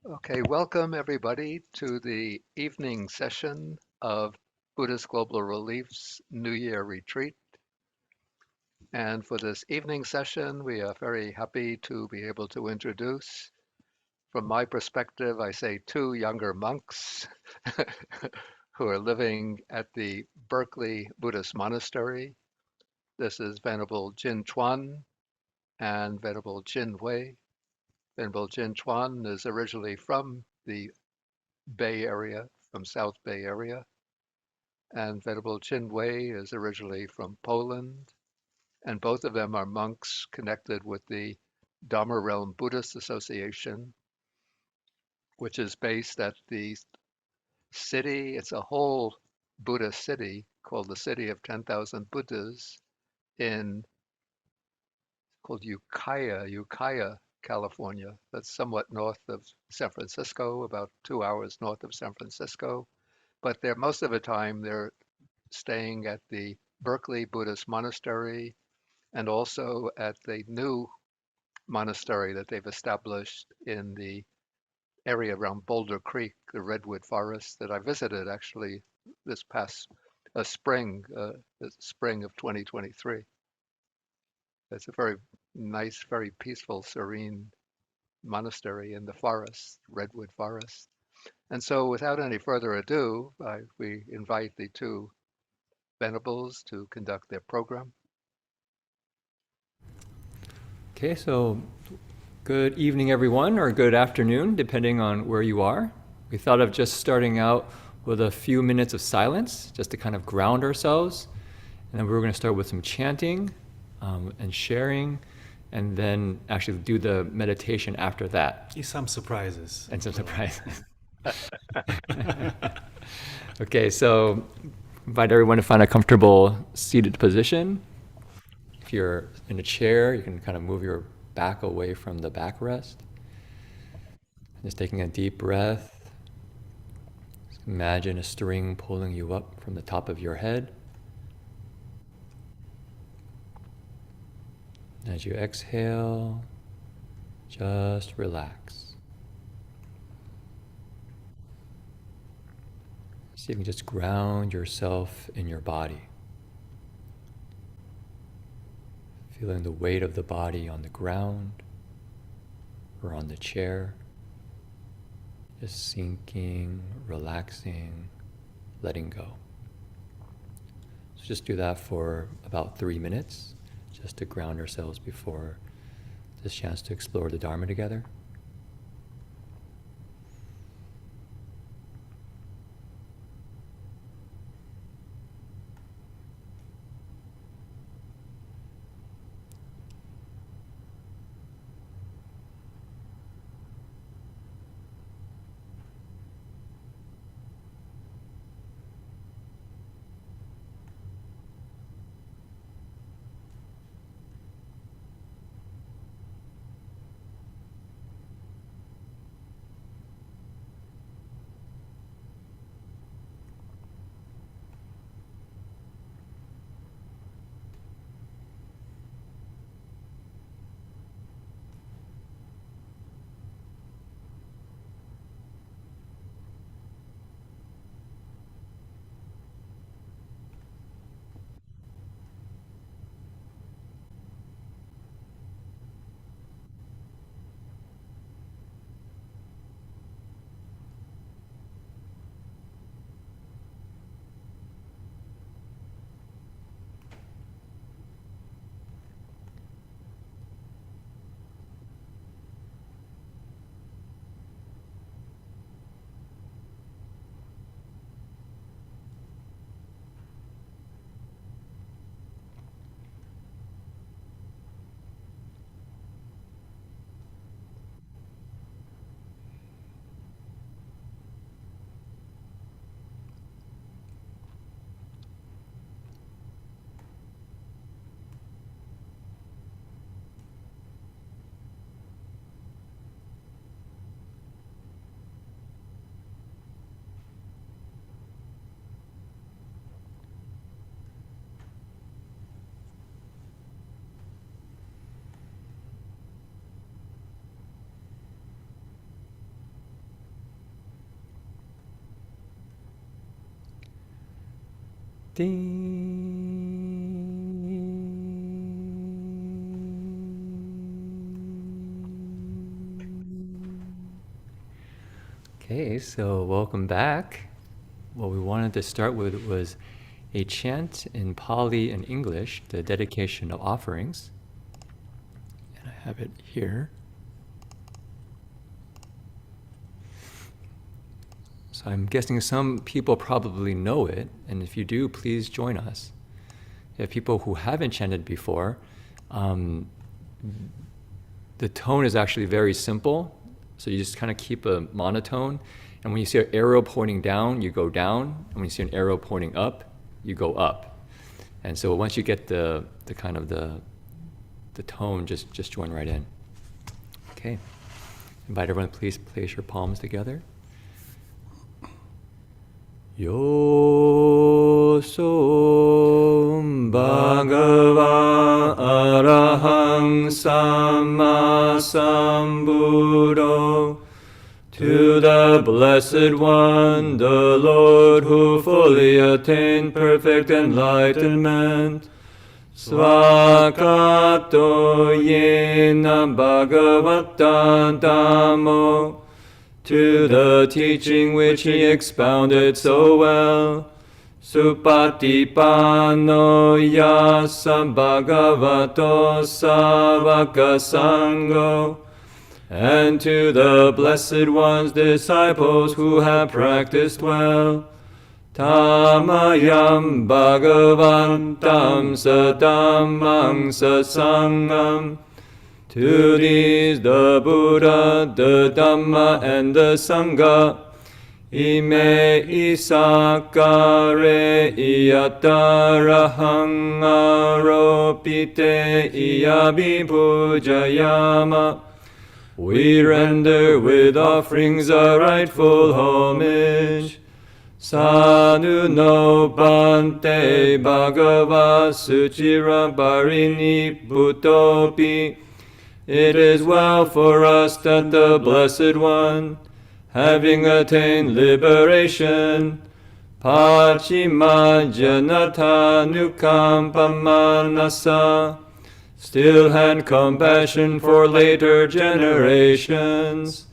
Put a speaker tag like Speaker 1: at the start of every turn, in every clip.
Speaker 1: Okay, welcome everybody to the evening session of Buddhist Global Relief's New Year retreat. And for this evening session, we are very happy to be able to introduce, from my perspective, I say two younger monks who are living at the Berkeley Buddhist Monastery. This is Venerable Jin Chuan and Venerable Jin Wei. Venerable Jin Chuan is originally from the Bay Area, from South Bay Area, and Venerable Jin Wei is originally from Poland, and both of them are monks connected with the Dharma Realm Buddhist Association, which is based at the city. It's a whole Buddhist city called the City of 10,000 Buddhas in called Ukiah, California. That's somewhat north of San Francisco, about 2 hours north of San Francisco. But they're most of the time they're staying at the Berkeley Buddhist Monastery and also at the new monastery that they've established in the area around Boulder Creek, the redwood forest that I visited actually this past the spring of 2023. It's a very nice, very peaceful, serene monastery in the forest, redwood forest. And so without any further ado, we invite the two Venables to conduct their program.
Speaker 2: Okay, so good evening, everyone, or good afternoon, depending on where you are. We thought of just starting out with a few minutes of silence, just to kind of ground ourselves. And then we were going to start with some chanting and sharing, and then actually do the meditation after that.
Speaker 3: Some surprises.
Speaker 2: And some surprises. Okay, so invite everyone to find a comfortable seated position. If you're in a chair, you can kind of move your back away from the backrest. Just taking a deep breath. Just imagine a string pulling you up from the top of your head. As you exhale, just relax. See if you can just ground yourself in your body. Feeling the weight of the body on the ground or on the chair. Just sinking, relaxing, letting go. So just do that for about 3 minutes, just to ground ourselves before this chance to explore the Dharma together. Okay, so welcome back. What we wanted to start with was a chant in Pali and English, the dedication of offerings. And I have it here. So I'm guessing some people probably know it, and if you do, please join us. If you have people who haven't chanted before, the tone is actually very simple. So you just kind of keep a monotone. And when you see an arrow pointing down, you go down. And when you see an arrow pointing up, you go up. And so once you get the kind of the tone, just join right in. Okay. Invite everyone, please place your palms together. Yo som bhagava arahang samma sambuddho. To the Blessed One, the Lord who fully attained perfect enlightenment. Svakato yena bhagavata dhammo. To the teaching which he expounded so well. Supatipano yasa bhagavato savaka sangho. And to the Blessed One's disciples who have practiced well. Tamayam bhagavantam sadhammang sasangham. To these the Buddha, the Dhamma, and the Sangha. Ime isakare iyatarahang aropite iyabhipujayama. We render with offerings a rightful homage. Sadhu no bhante bhagava suchira parini putopi. It is well for us that the Blessed One, having attained liberation, Pachima janata nukampamanasa, still had compassion for later generations.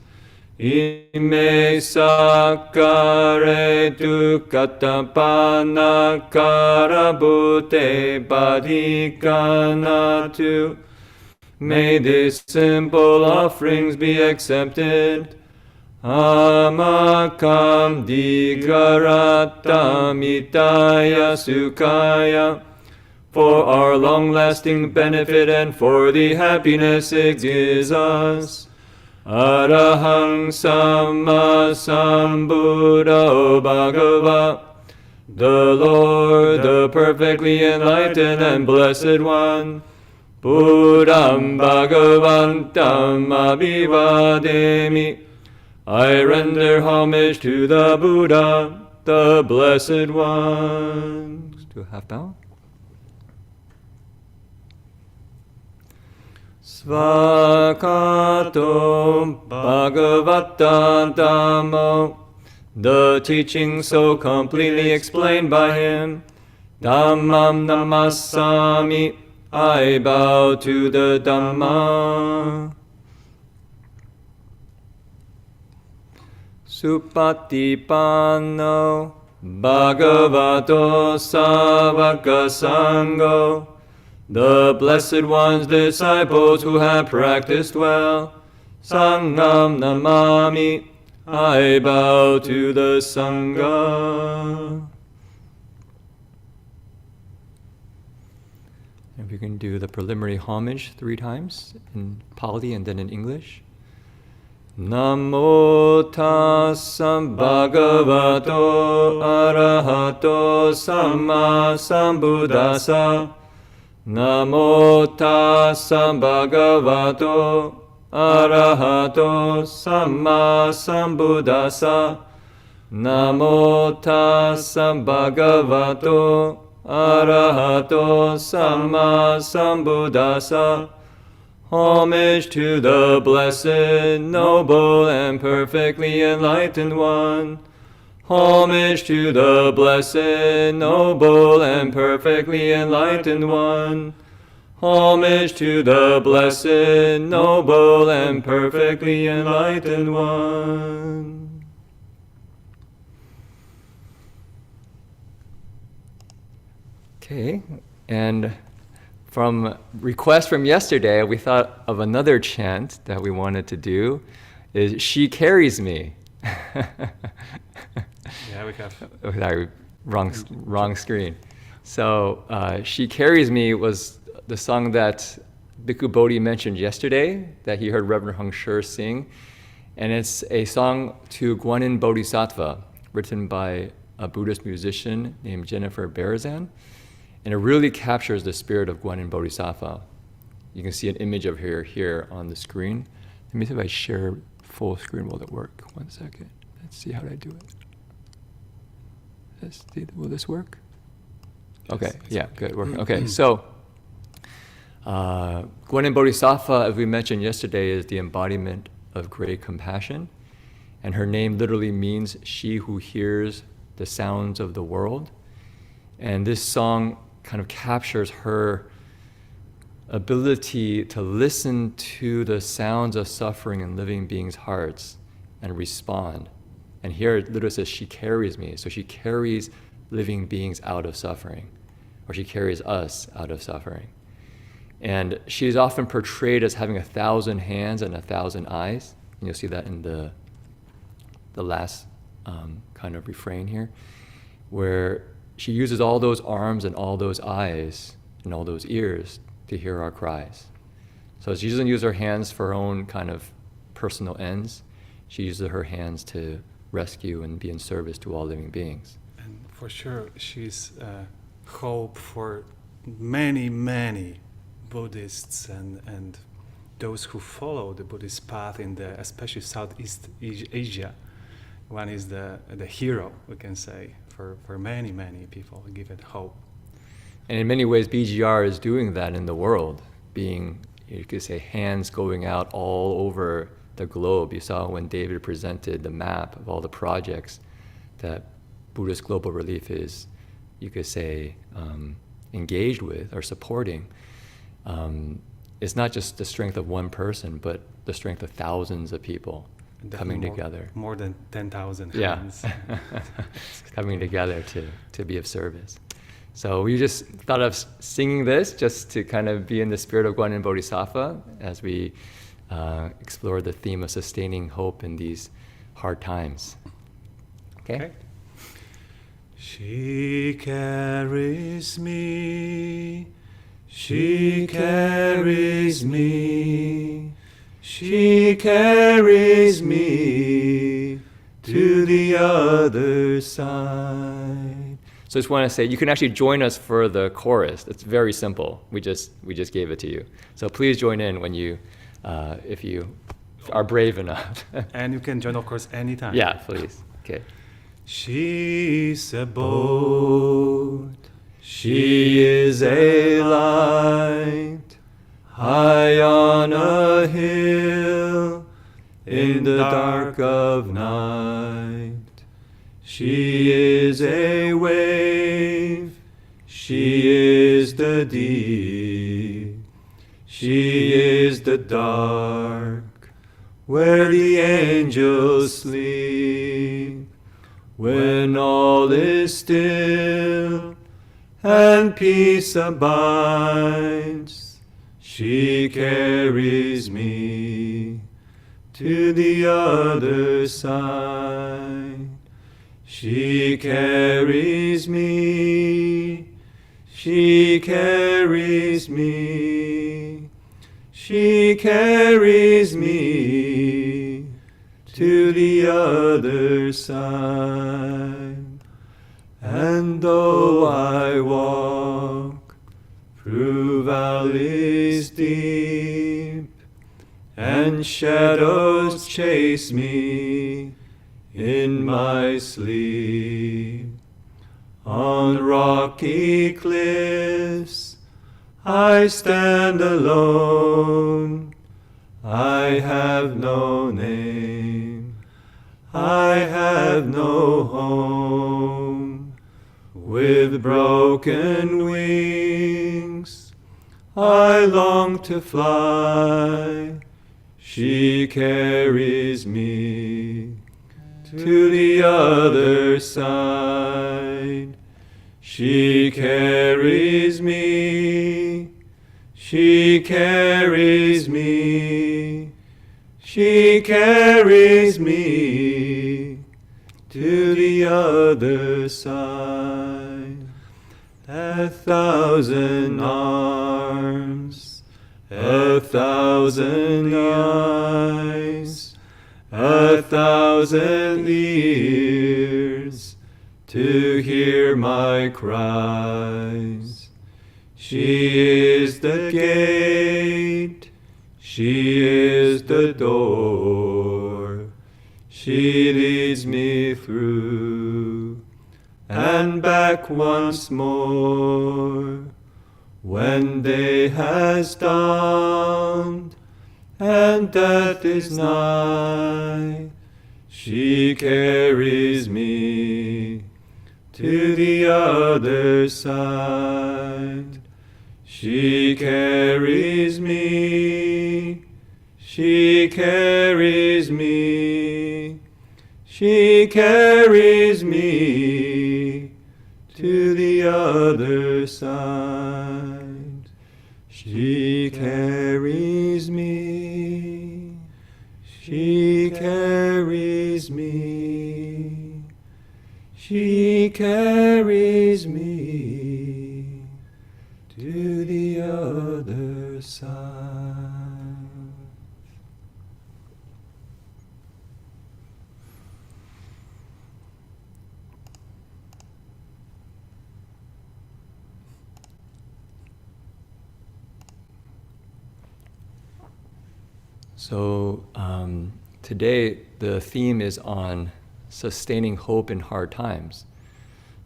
Speaker 2: Ime sakare dukatapana karabute badikanatu. May these simple offerings be accepted. Amakam digaratam itaya sukaya. For our long-lasting benefit and for the happiness it gives us. Arahang Samma Sambuddho Bhagava. The Lord, the perfectly enlightened and blessed one. Buddham Bhagavantam Abhivademi. I render homage to the Buddha, the Blessed One. Let's do a half bow. Svakato Bhagavata Dhammo. The teaching so completely explained by him. Dhammam Namassami. I bow to the Dhamma. Supatipano Bhagavato Savaka Sangho. The Blessed One's disciples who have practiced well. Sangham Namami. I bow to the Sangha. If you can do the preliminary homage 3 times in Pali and then in English. Namo tassam bhagavato arahato samma sambuddhassa. Namo tassam bhagavato arahato samma sambuddhassa. Namo tassam bhagavato arahato samma sambuddhassa. Homage to the blessed, noble, and perfectly enlightened one. Homage to the blessed, noble, and perfectly enlightened one. Homage to the blessed, noble, and perfectly enlightened one. Okay, and from request from yesterday, we thought of another chant that we wanted to do, is She Carries Me.
Speaker 3: Yeah, we have.
Speaker 2: Sorry, wrong screen. So She Carries Me was the song that Bhikkhu Bodhi mentioned yesterday, that he heard Reverend Heng Sure sing. And it's a song to Guanyin Bodhisattva, written by a Buddhist musician named Jennifer Barazan. And it really captures the spirit of Guanyin Bodhisattva. You can see an image of her here on the screen. Let me see if I share full screen. Will it work? 1 second. Let's see how I do it. Will this work? Okay, yeah, good. Working. Okay, so Guanyin Bodhisattva, as we mentioned yesterday, is the embodiment of great compassion. And her name literally means she who hears the sounds of the world. And this song kind of captures her ability to listen to the sounds of suffering in living beings' hearts and respond. And here it literally says, she carries me. So she carries living beings out of suffering, or she carries us out of suffering. And she is often portrayed as having 1,000 hands and 1,000 eyes. And you'll see that in the last kind of refrain here, where she uses all those arms and all those eyes and all those ears to hear our cries. So she doesn't use her hands for her own kind of personal ends. She uses her hands to rescue and be in service to all living beings.
Speaker 3: And for sure, she's hope for many, many Buddhists and those who follow the Buddhist path in the especially Southeast Asia. One is the hero, we can say, for many, many people, give it hope.
Speaker 2: And in many ways, BGR is doing that in the world, being, you could say, hands going out all over the globe. You saw when David presented the map of all the projects that Buddhist Global Relief is, you could say, engaged with or supporting. It's not just the strength of one person, but the strength of thousands of people coming together.
Speaker 3: More than 10,000
Speaker 2: yeah.
Speaker 3: hands.
Speaker 2: Coming together to be of service. So we just thought of singing this just to kind of be in the spirit of Guanyin Bodhisattva as we explore the theme of sustaining hope in these hard times. Okay?
Speaker 3: She carries me, she carries me, she carries me to the other side. So I just want to say, you can actually join us for the chorus. It's very simple. We just gave it to you. So please join in when you, if you are brave enough. And you can join, of course, anytime.
Speaker 2: Yeah, please. Okay.
Speaker 3: She's a boat, she is a light, high on a hill, in the dark of night. She is a wave, she is the deep, she is the dark, where the angels sleep. When all is still and peace abides, she carries me to the other side. She carries me, she carries me, she carries me to the other side. And though I walk through valleys deep, and shadows chase me in my sleep, on rocky cliffs I stand alone, I have no name, I have no home. With broken wings, I long to fly. She carries me to the other side. She carries me. She carries me. She carries me to the other side. 1,000 arms, 1,000 eyes, 1,000 ears to hear my cries. She is the gate, she is the door. She leads me through and back once more. When day has dawned and death is nigh, she carries me to the other side. She carries me. She carries me. She carries me to the other side. She carries me. She carries me. She carries me to the other side.
Speaker 2: So today the theme is on sustaining hope in hard times.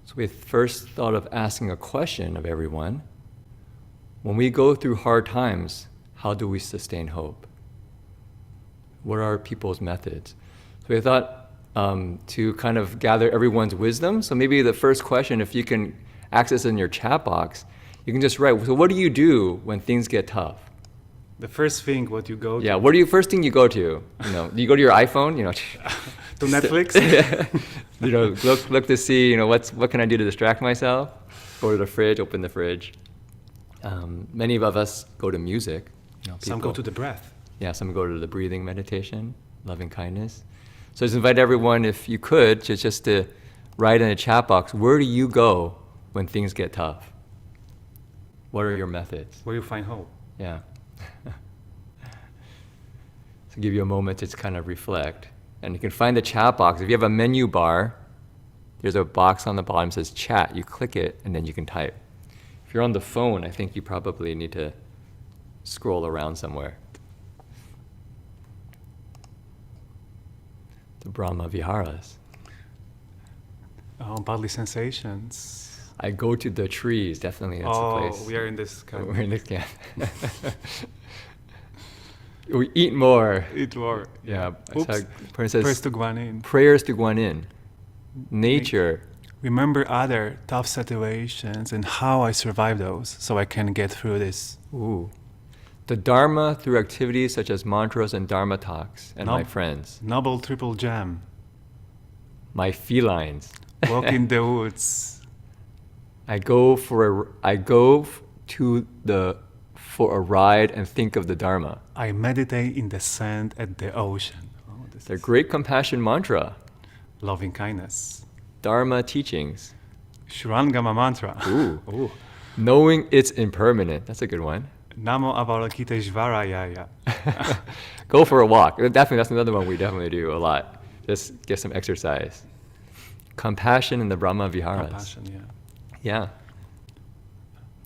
Speaker 2: So we first thought of asking a question of everyone. When we go through hard times, how do we sustain hope? What are people's methods? So we thought to kind of gather everyone's wisdom. So maybe the first question, if you can access it in your chat box, you can just write, so what do you do when things get tough?
Speaker 3: The first thing what you go to.
Speaker 2: Yeah, what do you first thing you go to? Do you go to your iPhone?
Speaker 3: To Netflix?
Speaker 2: Look to see, what can I do to distract myself? Go to the fridge, open the fridge. Many of us go to music.
Speaker 3: Some go to the breath.
Speaker 2: Yeah, some go to the breathing meditation, loving kindness. So just invite everyone, if you could, just to write in the chat box, where do you go when things get tough? What are your methods?
Speaker 3: Where you find hope.
Speaker 2: Yeah. So give you a moment to kind of reflect. And you can find the chat box. If you have a menu bar, there's a box on the bottom that says chat. You click it, and then you can type. If you're on the phone, I think you probably need to scroll around somewhere. The Brahma Viharas.
Speaker 3: Bodily sensations.
Speaker 2: I go to the trees, definitely that's the place.
Speaker 3: We are in this camp.
Speaker 2: We're in this camp. We eat more.
Speaker 3: Eat more.
Speaker 2: Yeah.
Speaker 3: Oops.
Speaker 2: Prayers to
Speaker 3: Guanyin.
Speaker 2: Prayers to Guanyin. Nature.
Speaker 3: Remember other tough situations and how I survive those so I can get through this.
Speaker 2: Ooh. The Dharma through activities such as mantras and Dharma talks and my friends.
Speaker 3: Noble triple jam.
Speaker 2: My felines.
Speaker 3: Walk in the woods.
Speaker 2: I go for a ride and think of the Dharma.
Speaker 3: I meditate in the sand at the ocean.
Speaker 2: The great compassion mantra.
Speaker 3: Loving kindness.
Speaker 2: Dharma teachings.
Speaker 3: Shurangama mantra.
Speaker 2: Ooh. Knowing it's impermanent. That's a good one.
Speaker 3: Namo Avalokiteshvaraya.
Speaker 2: Go for a walk. Definitely, that's another one we definitely do a lot. Just get some exercise. Compassion in the Brahma Viharas.
Speaker 3: Compassion, yeah.
Speaker 2: Yeah.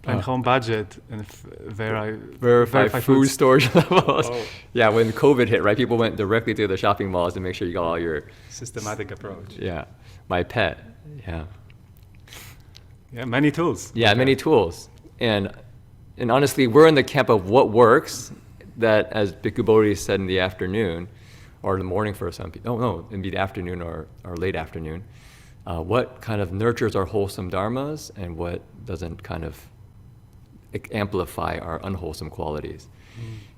Speaker 3: And home budget and
Speaker 2: verify food storage levels.
Speaker 3: Oh.
Speaker 2: Yeah, when COVID hit, right, people went directly to the shopping malls to make sure you got all your
Speaker 3: systematic approach.
Speaker 2: Yeah, my pet. Yeah.
Speaker 3: Yeah, many tools.
Speaker 2: Yeah, many tools, and honestly, we're in the camp of what works. That, as Bhikkhu Bodhi said in the afternoon, or in the morning for some people. No, in the afternoon or late afternoon. What kind of nurtures our wholesome dharmas and what doesn't kind of amplify our unwholesome qualities.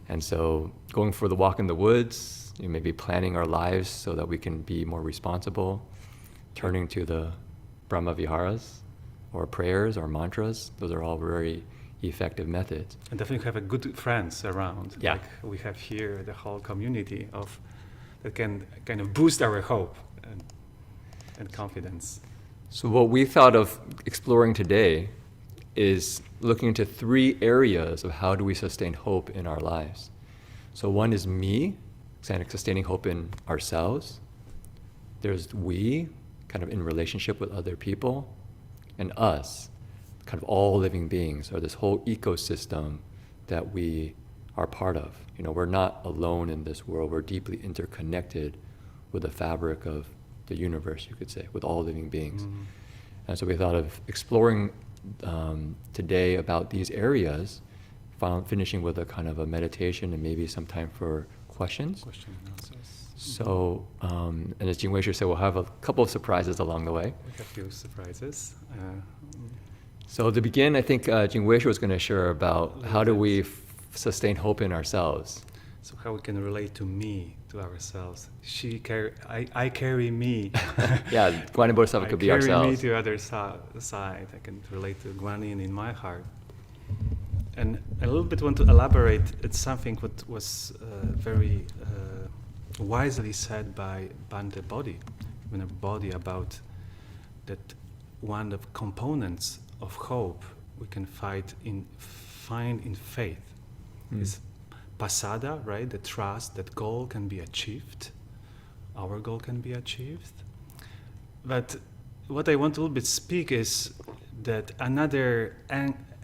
Speaker 2: And so going for the walk in the woods, maybe planning our lives so that we can be more responsible, turning to the Brahma Viharas or prayers or mantras, those are all very effective methods.
Speaker 3: And definitely have a good friends around.
Speaker 2: Yeah.
Speaker 3: Like we have here the whole community of that can kind of boost our hope and confidence.
Speaker 2: So what we thought of exploring today is looking into 3 areas of how do we sustain hope in our lives. So one is me, sustaining hope in ourselves. There's we, kind of in relationship with other people. And us, kind of all living beings, or this whole ecosystem that we are part of. We're not alone in this world. We're deeply interconnected with the fabric of the universe, you could say, with all living beings. And so we thought of exploring today about these areas, finishing with a kind of a meditation and maybe some time for questions.
Speaker 3: Question and answers.
Speaker 2: So, and as Jin Wei said, we'll have a couple of surprises along the way.
Speaker 3: We have a few surprises.
Speaker 2: So to begin, I think Jin Wei was going to share about how do we sustain hope in ourselves.
Speaker 3: So how we can relate to me, to ourselves. I carry me.
Speaker 2: Yeah, Guanyin Bodhisattva could be
Speaker 3: I carry me
Speaker 2: ourselves.
Speaker 3: to the other side. I can relate to Guanyin in my heart. And I a little bit want to elaborate. It's something what was very wisely said by Bhante Bodhi, about that one of components of hope we can find in faith is pasada, right? The trust that goal can be achieved, our goal can be achieved. But what I want to a little bit speak is that another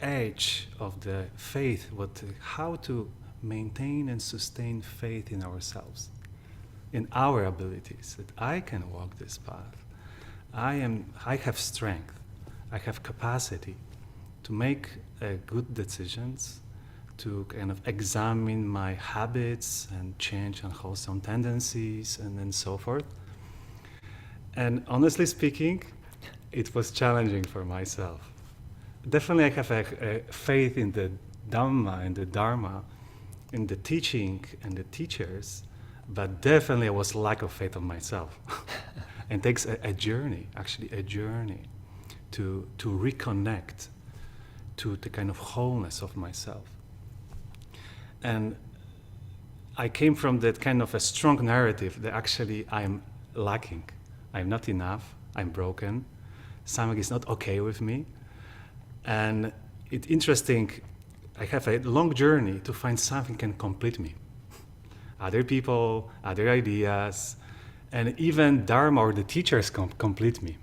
Speaker 3: edge of the faith, how to maintain and sustain faith in ourselves, in our abilities, that I can walk this path. I have strength, I have capacity to make good decisions, to kind of examine my habits and change unwholesome tendencies and so forth. And honestly speaking, it was challenging for myself. Definitely I have a faith in the Dhamma and the Dharma, in the teaching and the teachers, but definitely I was lack of faith on myself. And it takes a journey to reconnect to the kind of wholeness of myself. And I came from that kind of a strong narrative that actually I'm lacking. I'm not enough, I'm broken, something is not okay with me. And it's interesting, I have a long journey to find something can complete me. Other people, other ideas, and even Dharma or the teachers complete me.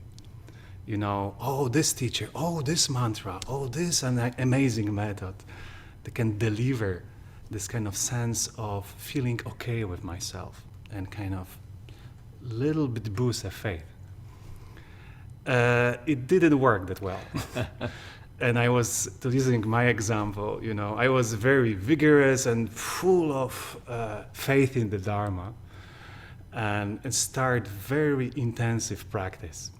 Speaker 3: Oh, this teacher, oh, this mantra, oh, this an amazing method that can deliver this kind of sense of feeling okay with myself and kind of little bit boost of faith. It didn't work that well. And I was, using my example, I was very vigorous and full of faith in the Dharma and start very intensive practice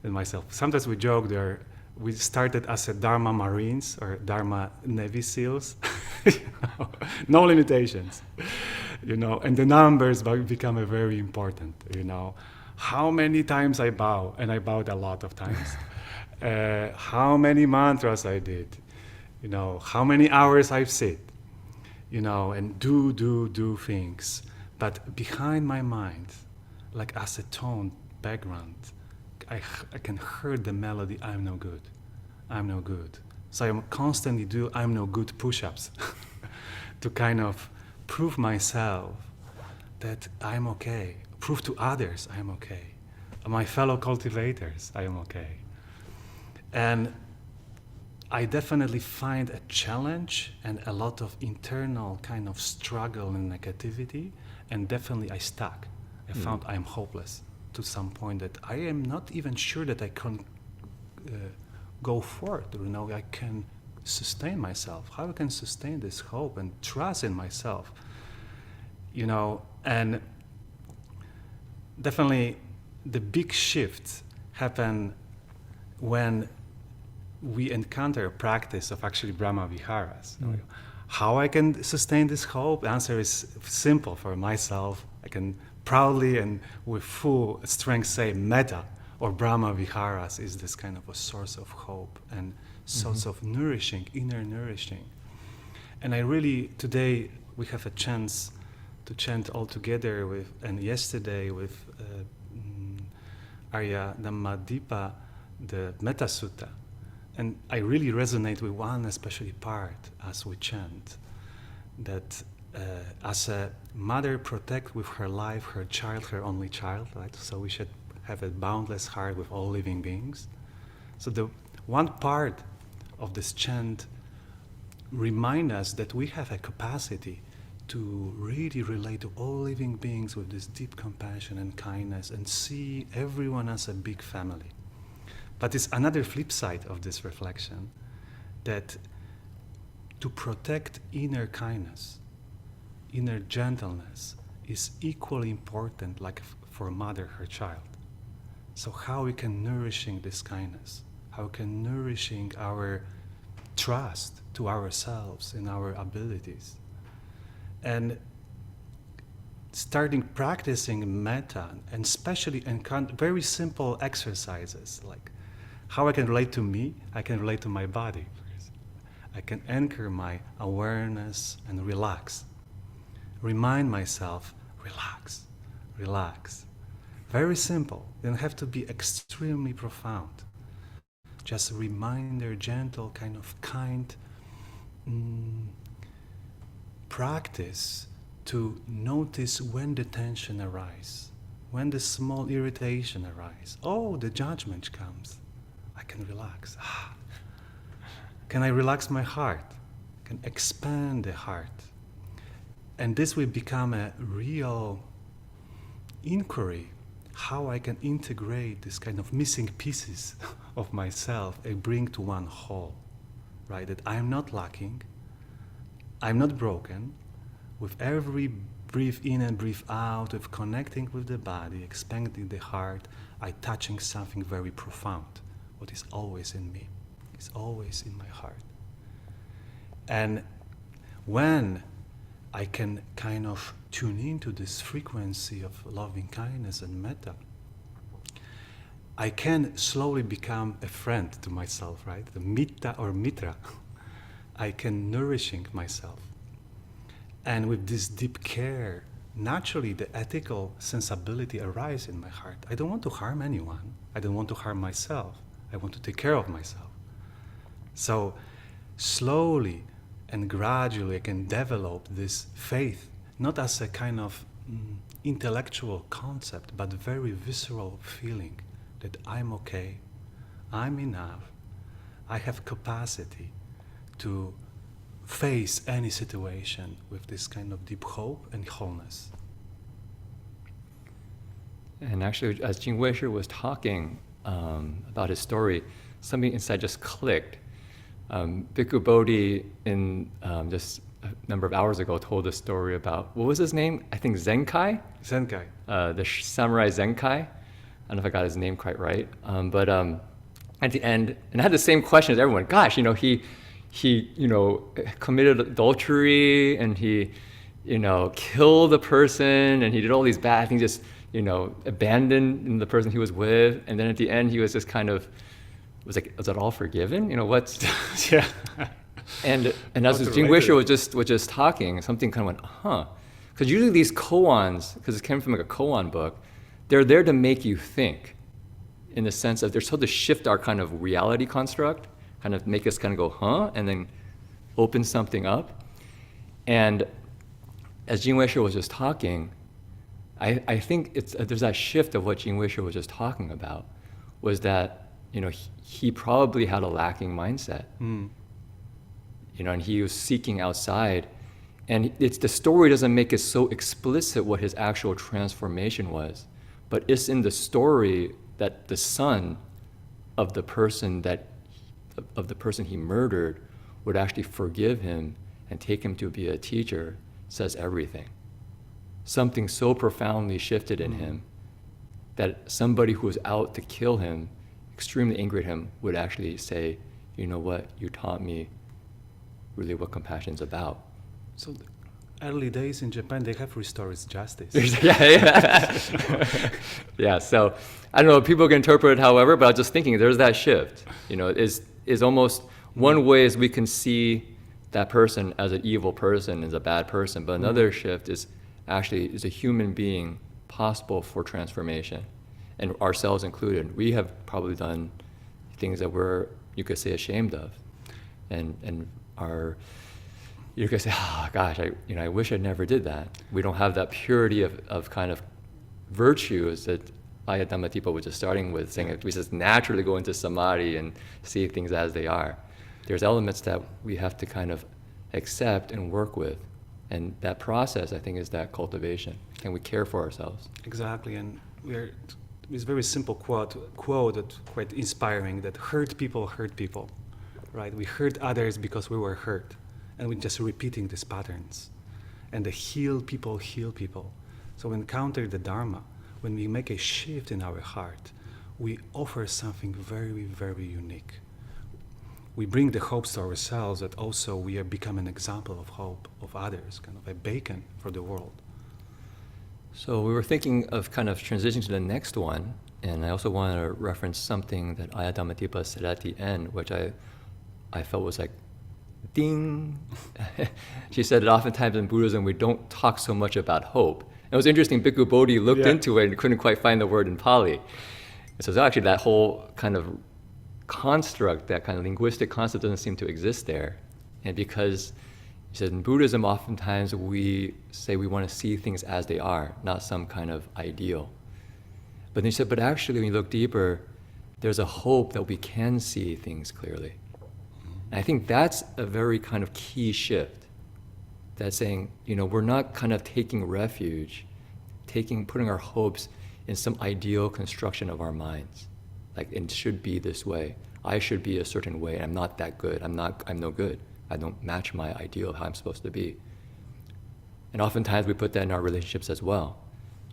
Speaker 3: in myself. Sometimes we joke there, we started as a Dharma Marines or Dharma Navy SEALs, no limitations, and the numbers become very important, How many times I bow, and I bowed a lot of times. How many mantras I did, how many hours I sit, and do things. But behind my mind, like as a tone background, I can hear the melody, I'm no good, I'm no good. So I constantly do I'm no good push-ups to kind of prove myself that I'm okay, prove to others I'm okay, my fellow cultivators I am okay. And I definitely find a challenge and a lot of internal kind of struggle and negativity, and definitely I stuck. I found I'm hopeless to some point that I am not even sure that I can go forward. I can sustain myself. How I can sustain this hope and trust in myself, And definitely the big shifts happen when we encounter a practice of actually Brahma Viharas. How I can sustain this hope? The answer is simple for myself. I can proudly and with full strength say metta or Brahma Viharas is this kind of a source of hope and source of nourishing, inner nourishing. And I really, today, we have a chance to chant all together with, and yesterday with Arya Dhammadipa, the Metta Sutta. And I really resonate with one especially part as we chant, that as a mother protect with her life her child, her only child, right? So we should have a boundless heart with all living beings. So the one part of this chant remind us that we have a capacity to really relate to all living beings with this deep compassion and kindness and see everyone as a big family. But it's another flip side of this reflection, that to protect inner kindness, inner gentleness is equally important like for a mother her child. So how we can nourishing this kindness, how we can nourishing our trust to ourselves and our abilities. And starting practicing metta, and especially very simple exercises like how I can relate to me, I can relate to my body. I can anchor my awareness and relax. Remind myself, relax, relax. Very simple, it doesn't have to be extremely profound. Just a reminder, gentle, kind of kind practice to notice when the tension arises, when the small irritation arises. Oh, the judgment comes. I can relax. Can I relax my heart? Can expand the heart. And this will become a real inquiry, how I can integrate this kind of missing pieces of myself and bring to one whole, right? That I'm not lacking, I'm not broken. With every breathe in and breathe out, with connecting with the body, expanding the heart, I'm touching something very profound, what is always in me. It's always in my heart. And when I can kind of tune into this frequency of loving kindness and metta, I can slowly become a friend to myself, right? The mitta or mitra. I can nourishing myself. And with this deep care, naturally the ethical sensibility arises in my heart. I don't want to harm anyone. I don't want to harm myself. I want to take care of myself. So slowly and gradually I can develop this faith, not as a kind of intellectual concept, but very visceral feeling that I'm okay, I'm enough, I have capacity to face any situation with this kind of deep hope and wholeness.
Speaker 2: And actually, as Jin Wei was talking about his story, something inside just clicked. Bhikkhu Bodhi, in just a number of hours ago, told a story about, what was his name? I think Zenkai?
Speaker 3: Zenkai.
Speaker 2: The samurai Zenkai. I don't know if I got his name quite right. But at the end, and I had the same question as everyone. Gosh, he committed adultery and he, killed a person and he did all these bad things, just, abandoned the person he was with. And then at the end, he was just kind of, was like, is that all forgiven? What's...
Speaker 3: Yeah.
Speaker 2: And as Jin Wei was just talking, something kind of went, huh. Because usually these koans, because it came from like a koan book, they're there to make you think, in the sense of they're supposed to shift our kind of reality construct, kind of make us kind of go, huh, and then open something up. And as Jin Wei was just talking, I think there's that shift of what Jin Wei was just talking about, was that, he probably had a lacking mindset. And he was seeking outside. And the story doesn't make it so explicit what his actual transformation was, but it's in the story that the son of the person he murdered would actually forgive him and take him to be a teacher says everything. Something so profoundly shifted in him that somebody who was out to kill him, extremely angry at him, would actually say, you know what, you taught me really what compassion is about.
Speaker 3: So the early days in Japan, they have restored justice.
Speaker 2: Yeah, so I don't know, people can interpret it however, but I was just thinking there's that shift. You know, is almost one way is we can see that person as an evil person, as a bad person, but another shift is actually, is a human being possible for transformation, and ourselves included. We have probably done things that we're, you could say, ashamed of, and are, you could say, oh gosh, I wish I never did that. We don't have that purity of kind of virtues that Ayya Dhammatika was just starting with, saying that we just naturally go into samadhi and see things as they are. There's elements that we have to kind of accept and work with. And that process, I think, is that cultivation. Can we care for ourselves?
Speaker 3: Exactly, and it's a very simple quote that's quite inspiring, that hurt people, right? We hurt others because we were hurt, and we're just repeating these patterns. And the heal people. So when we encounter the Dharma, when we make a shift in our heart, we offer something very, very unique. We bring the hopes to ourselves, that also we have become an example of hope of others, kind of a beacon for the world.
Speaker 2: So we were thinking of kind of transitioning to the next one, and I also wanted to reference something that Ayya Dhammatika said at the end, which I felt was like, ding. She said that oftentimes in Buddhism we don't talk so much about hope. And it was interesting, Bhikkhu Bodhi looked into it and couldn't quite find the word in Pali. And so actually that whole kind of construct, that kind of linguistic concept doesn't seem to exist there. And because he said in Buddhism oftentimes we say we want to see things as they are, not some kind of ideal. But then he said, but actually when you look deeper, there's a hope that we can see things clearly. And I think that's a very kind of key shift. That's saying, we're not kind of taking refuge, putting our hopes in some ideal construction of our minds. Like, it should be this way. I should be a certain way. I'm not that good. I'm no good. I don't match my ideal of how I'm supposed to be. And oftentimes we put that in our relationships as well.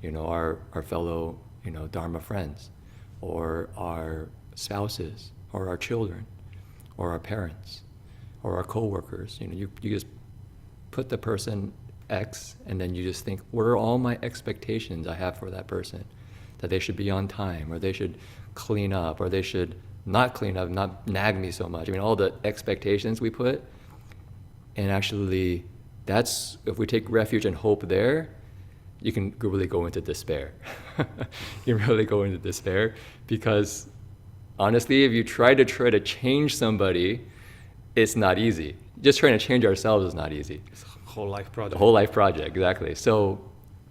Speaker 2: Our fellow, Dharma friends, or our spouses, or our children, or our parents, or our coworkers. You just put the person X, and then you just think, what are all my expectations I have for that person? That they should be on time, or they should clean up, or they should not clean up, not nag me so much. All the expectations we put, and actually that's, if we take refuge and hope there, you can really go into despair. You really go into despair, because honestly, if you try to change somebody, it's not easy. Just trying to change ourselves is not easy.
Speaker 3: It's a whole life project.
Speaker 2: The whole life project, exactly. So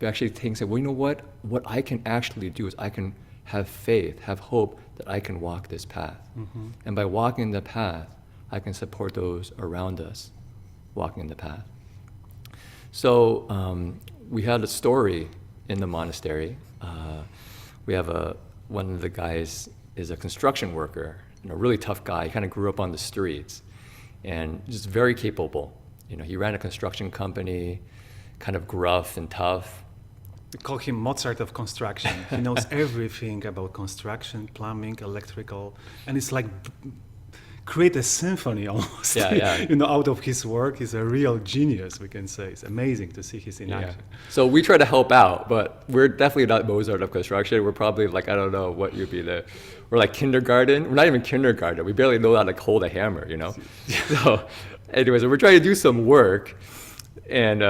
Speaker 2: we actually think, well, you know what? What I can actually do is I can have faith, have hope that I can walk this path. Mm-hmm. And by walking the path, I can support those around us walking the path. So we had a story in the monastery. We have one of the guys is a construction worker, really tough guy. He kind of grew up on the streets, and just very capable. He ran a construction company, kind of gruff and tough.
Speaker 3: We call him Mozart of construction. He knows everything about construction, plumbing, electrical, and it's like create a symphony almost.
Speaker 2: Yeah.
Speaker 3: Out of his work. He's a real genius, we can say. It's amazing to see his in action.
Speaker 2: So we try to help out, but we're definitely not Mozart of construction. We're probably like, I don't know what you'd be there. We're like kindergarten. We're not even kindergarten. We barely know how to hold a hammer, So anyways, we're trying to do some work, and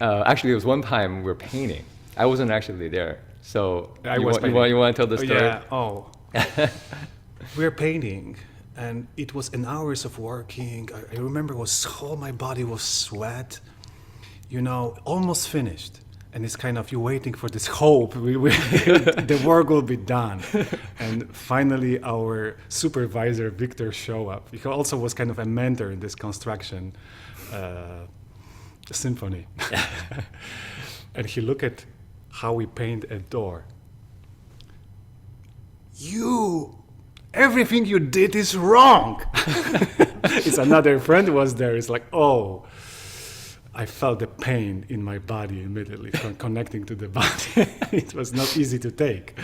Speaker 2: actually, there was one time we were painting. I wasn't actually there. So you want to tell the story?
Speaker 3: Yeah. We're painting, and it was an hours of working. I remember my body was sweat, almost finished. And it's kind of, you're waiting for this hope, the work will be done. And finally our supervisor, Victor, showed up. He also was kind of a mentor in this construction symphony. And he looked at how we paint a door. Everything you did is wrong. It's another friend was there. It's like, I felt the pain in my body immediately connecting to the body. It was not easy to take.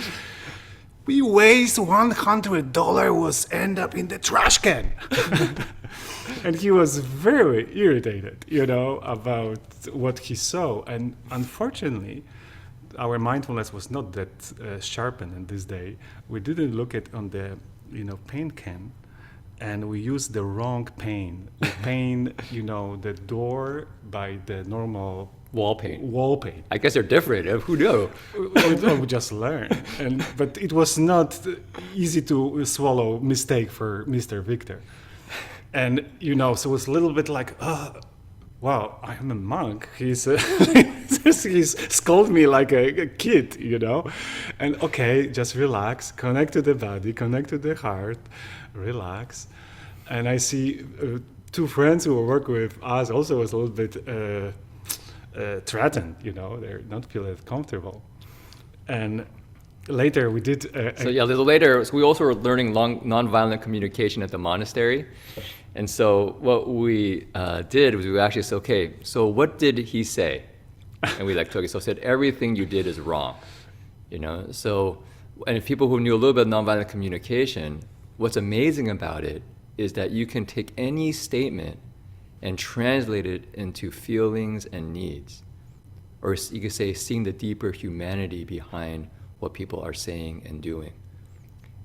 Speaker 3: We waste $100 was end up in the trash can. And he was very irritated, about what he saw. And unfortunately, our mindfulness was not that sharpened in this day. We didn't look at on the, paint can, and we used the wrong paint. We paint, the door by the normal
Speaker 2: Wall paint.
Speaker 3: Wall paint.
Speaker 2: I guess they're different. Who knew?
Speaker 3: We just learned. But it was not easy to swallow mistake for Mr. Victor. And, so it was a little bit like, wow, I'm a monk. He's scolded me like a kid, And okay, just relax, connect to the body, connect to the heart, relax. And I see two friends who work with us also was a little bit threatened, they're not feeling comfortable. And later we did...
Speaker 2: later, we also were learning nonviolent communication at the monastery. And so what we did was we actually said, okay, so what did he say? And we took it. So said, everything you did is wrong. So, and if people who knew a little bit of nonviolent communication, what's amazing about it is that you can take any statement and translate it into feelings and needs. Or you could say, seeing the deeper humanity behind what people are saying and doing.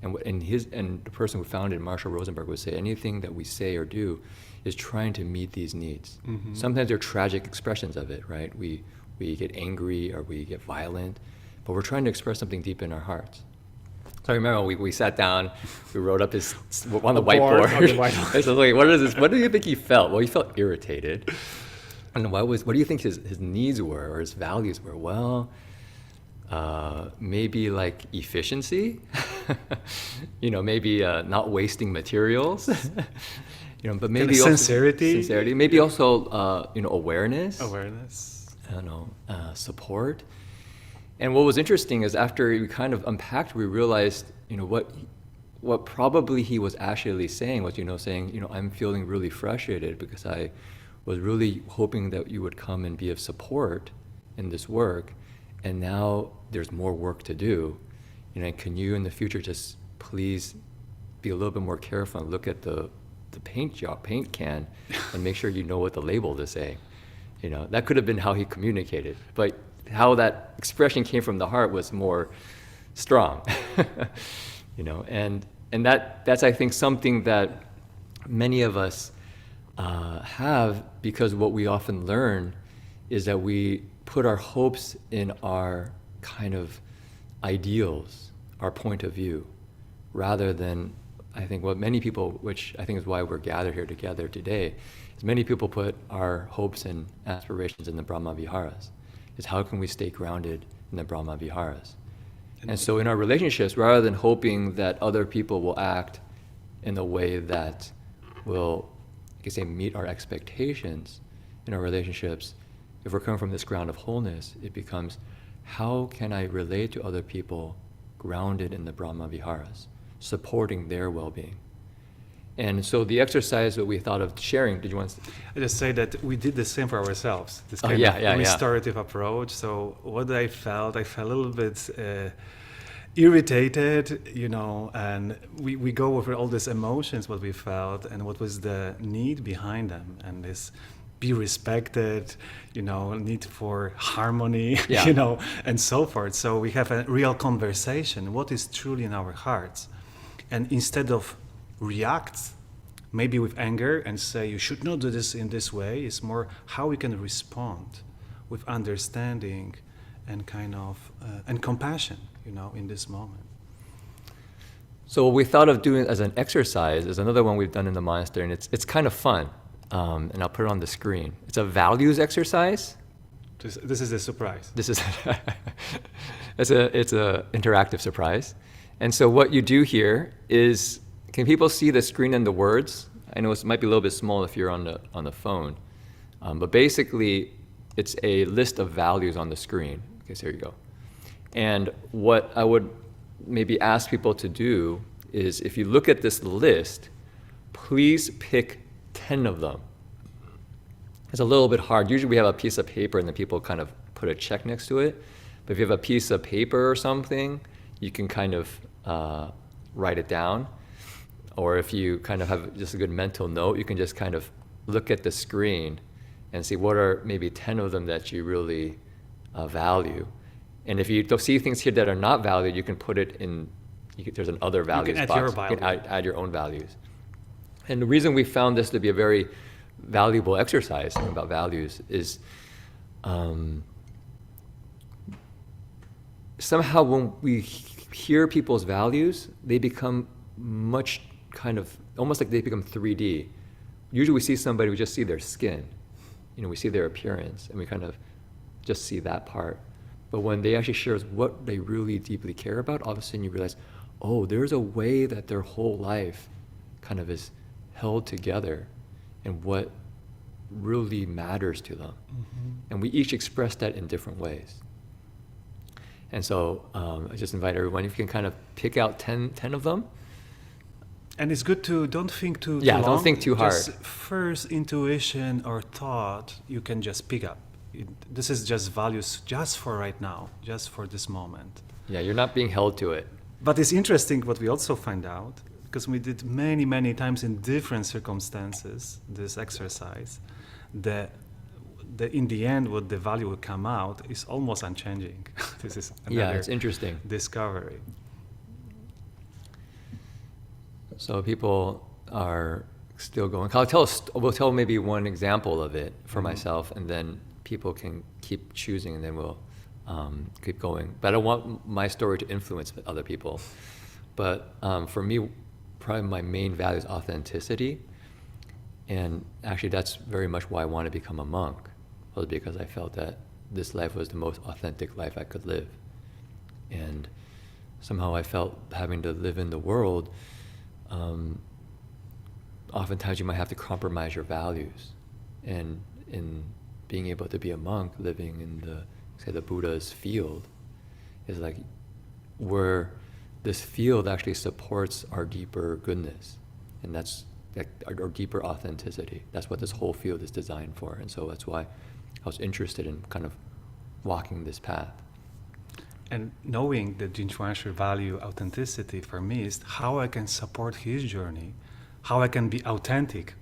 Speaker 2: And the person who founded Marshall Rosenberg would say, anything that we say or do is trying to meet these needs. Mm-hmm. Sometimes they're tragic expressions of it, right? We get angry or we get violent, but we're trying to express something deep in our hearts. So I remember we sat down, we wrote up on the whiteboard. I said, what is this? What do you think he felt? Well, he felt irritated. And what do you think his needs were or his values were? Well, maybe efficiency, maybe not wasting materials, but maybe also sincerity, maybe also awareness, I don't know, support. And what was interesting is after we kind of unpacked, we realized, what probably he was actually saying was, saying, I'm feeling really frustrated because I was really hoping that you would come and be of support in this work. And now there's more work to do. Can you in the future just please be a little bit more careful and look at the paint can and make sure you know what the label is saying. That could have been how he communicated, but how that expression came from the heart was more strong. And that's I think something that many of us have, because what we often learn is that we put our hopes in our kind of ideals, our point of view, rather than, I think what many people, which I think is why we're gathered here together today, is many people put our hopes and aspirations in the Brahma Viharas. Is how can we stay grounded in the Brahma Viharas? And so in our relationships, rather than hoping that other people will act in a way that will, meet our expectations in our relationships, if we're coming from this ground of wholeness, it becomes, how can I relate to other people grounded in the Brahma Viharas, supporting their well-being? And so the exercise that we thought of sharing, did you want to?
Speaker 3: I just say that we did the same for ourselves, this
Speaker 2: kind of
Speaker 3: restorative approach. So what I felt a little bit irritated, and we go over all these emotions, what we felt, and what was the need behind them, and this be respected, need for harmony, and so forth. So we have a real conversation, what is truly in our hearts. And instead of react, maybe with anger, and say, you should not do this in this way, it's more how we can respond with understanding and kind of, and compassion, in this moment.
Speaker 2: So what we thought of doing as an exercise is another one we've done in the monastery, and it's kind of fun. And I'll put it on the screen. It's a values exercise.
Speaker 3: This is a surprise.
Speaker 2: It's a interactive surprise. And so what you do here is, can people see the screen and the words? I know it might be a little bit small if you're on the phone, but basically it's a list of values on the screen. Okay, so here you go. And what I would maybe ask people to do is, if you look at this list, please pick 10 of them. It's a little bit hard. Usually we have a piece of paper and then people kind of put a check next to it. But if you have a piece of paper or something, you can kind of write it down. Or if you kind of have just a good mental note, you can just kind of look at the screen and see what are maybe 10 of them that you really value. And if you see things here that are not valued, you can put it in, there's an other values box. You can add your own values. And the reason we found this to be a very valuable exercise about values is somehow when we hear people's values, they become much kind of, almost like they become 3D. Usually we see somebody, we just see their skin. We see their appearance, and we kind of just see that part. But when they actually share what they really deeply care about, all of a sudden you realize, oh, there's a way that their whole life kind of is held together and what really matters to them. Mm-hmm. And we each express that in different ways. And so I just invite everyone, if you can kind of pick out 10 of them.
Speaker 3: And it's good to don't think too long.
Speaker 2: Yeah, don't think too hard.
Speaker 3: Just first intuition or thought you can just pick up. This is just values just for right now, just for this moment.
Speaker 2: Yeah, you're not being held to it.
Speaker 3: But it's interesting what we also find out, because we did many, many times in different circumstances, this exercise, that in the end what the value will come out is almost unchanging. This is another
Speaker 2: it's interesting
Speaker 3: discovery.
Speaker 2: So people are still going. We'll tell maybe one example of it for myself, and then people can keep choosing, and then we'll keep going. But I don't want my story to influence other people. But for me, probably my main value is authenticity. And actually that's very much why I want to become a monk, was because I felt that this life was the most authentic life I could live. And somehow I felt having to live in the world, oftentimes you might have to compromise your values. And in being able to be a monk, living in the Buddha's field, is like where this field actually supports our deeper goodness. And that's like our deeper authenticity. That's what this whole field is designed for. And so that's why I was interested in kind of walking this path.
Speaker 3: And knowing that Jin Chuan should value authenticity for me is how I can support his journey, how I can be authentic.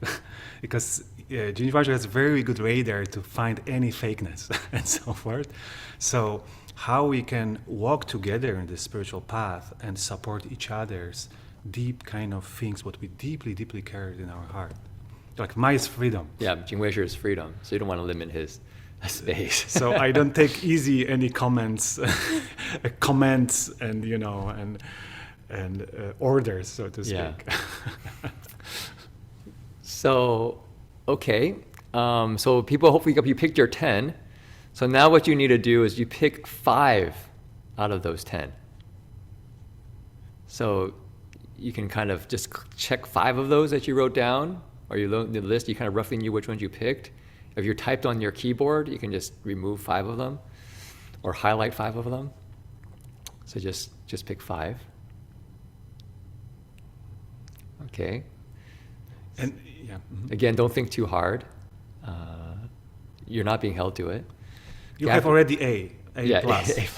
Speaker 3: Because Jin Chuan has very good radar to find any fakeness and so forth. So how we can walk together in this spiritual path and support each other's deep kind of things, what we deeply, deeply carry in our heart. Like mine is freedom.
Speaker 2: Yeah, Jin Wei is freedom. So you don't want to limit his space.
Speaker 3: So I don't take easy any comments and and orders, so to speak.
Speaker 2: Yeah. So, okay. So people, hopefully you picked your 10. So now what you need to do is you pick 5 out of those 10. So you can kind of just check 5 of those that you wrote down, or you look at the list, you kind of roughly knew which ones you picked. If you're typed on your keyboard, you can just remove 5 of them, or highlight 5 of them. So just pick 5. Okay.
Speaker 3: And yeah. Mm-hmm.
Speaker 2: Again, don't think too hard. You're not being held to it.
Speaker 3: You have already A plus.
Speaker 2: A.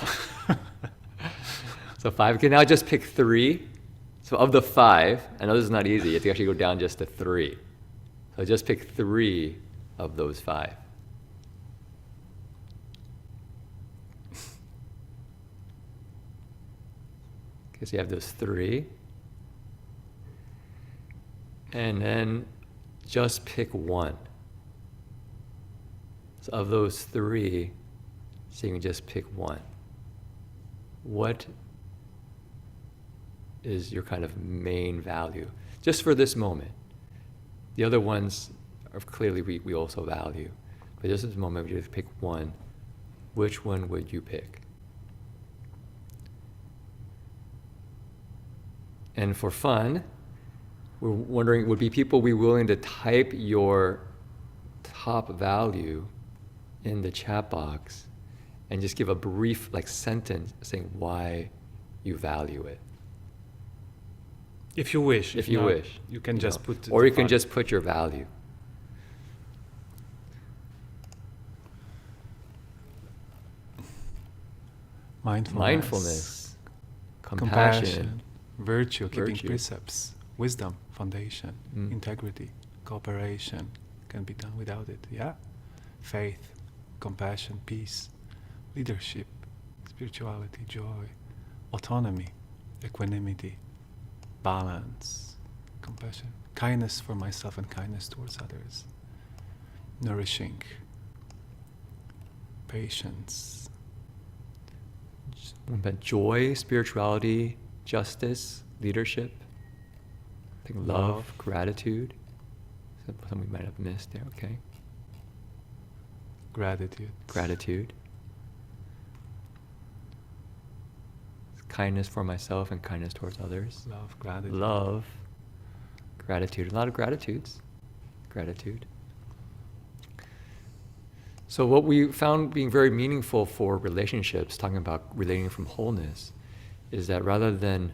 Speaker 2: So 5. Okay, now just pick 3. So of the 5, I know this is not easy. You have to actually go down just to 3. So just pick 3 of those 5. Okay, so you have those 3. And then just pick 1. So of those 3, so you can just pick 1. What is your kind of main value, just for this moment? The other ones are clearly we also value, but just at this moment, we just pick 1. Which one would you pick? And for fun, we're wondering, would people be willing to type your top value in the chat box and just give a brief sentence saying why you value it?
Speaker 3: If you wish.
Speaker 2: If you wish.
Speaker 3: You can just put...
Speaker 2: Or you can just put your value. mindfulness, compassion,
Speaker 3: virtue, keeping
Speaker 2: virtue.
Speaker 3: precepts, wisdom, foundation,
Speaker 2: Mm.
Speaker 3: integrity, cooperation can be done without it. Yeah, faith, compassion, peace, leadership, spirituality, joy, autonomy, equanimity, balance, compassion, kindness for myself and kindness towards others, nourishing, patience.
Speaker 2: But joy, spirituality, justice, leadership, I think love, gratitude. Something we might have missed there, okay. Gratitude. Kindness for myself and kindness towards others.
Speaker 3: Love, gratitude.
Speaker 2: Love, gratitude. A lot of gratitudes. Gratitude. So what we found being very meaningful for relationships, talking about relating from wholeness, is that rather than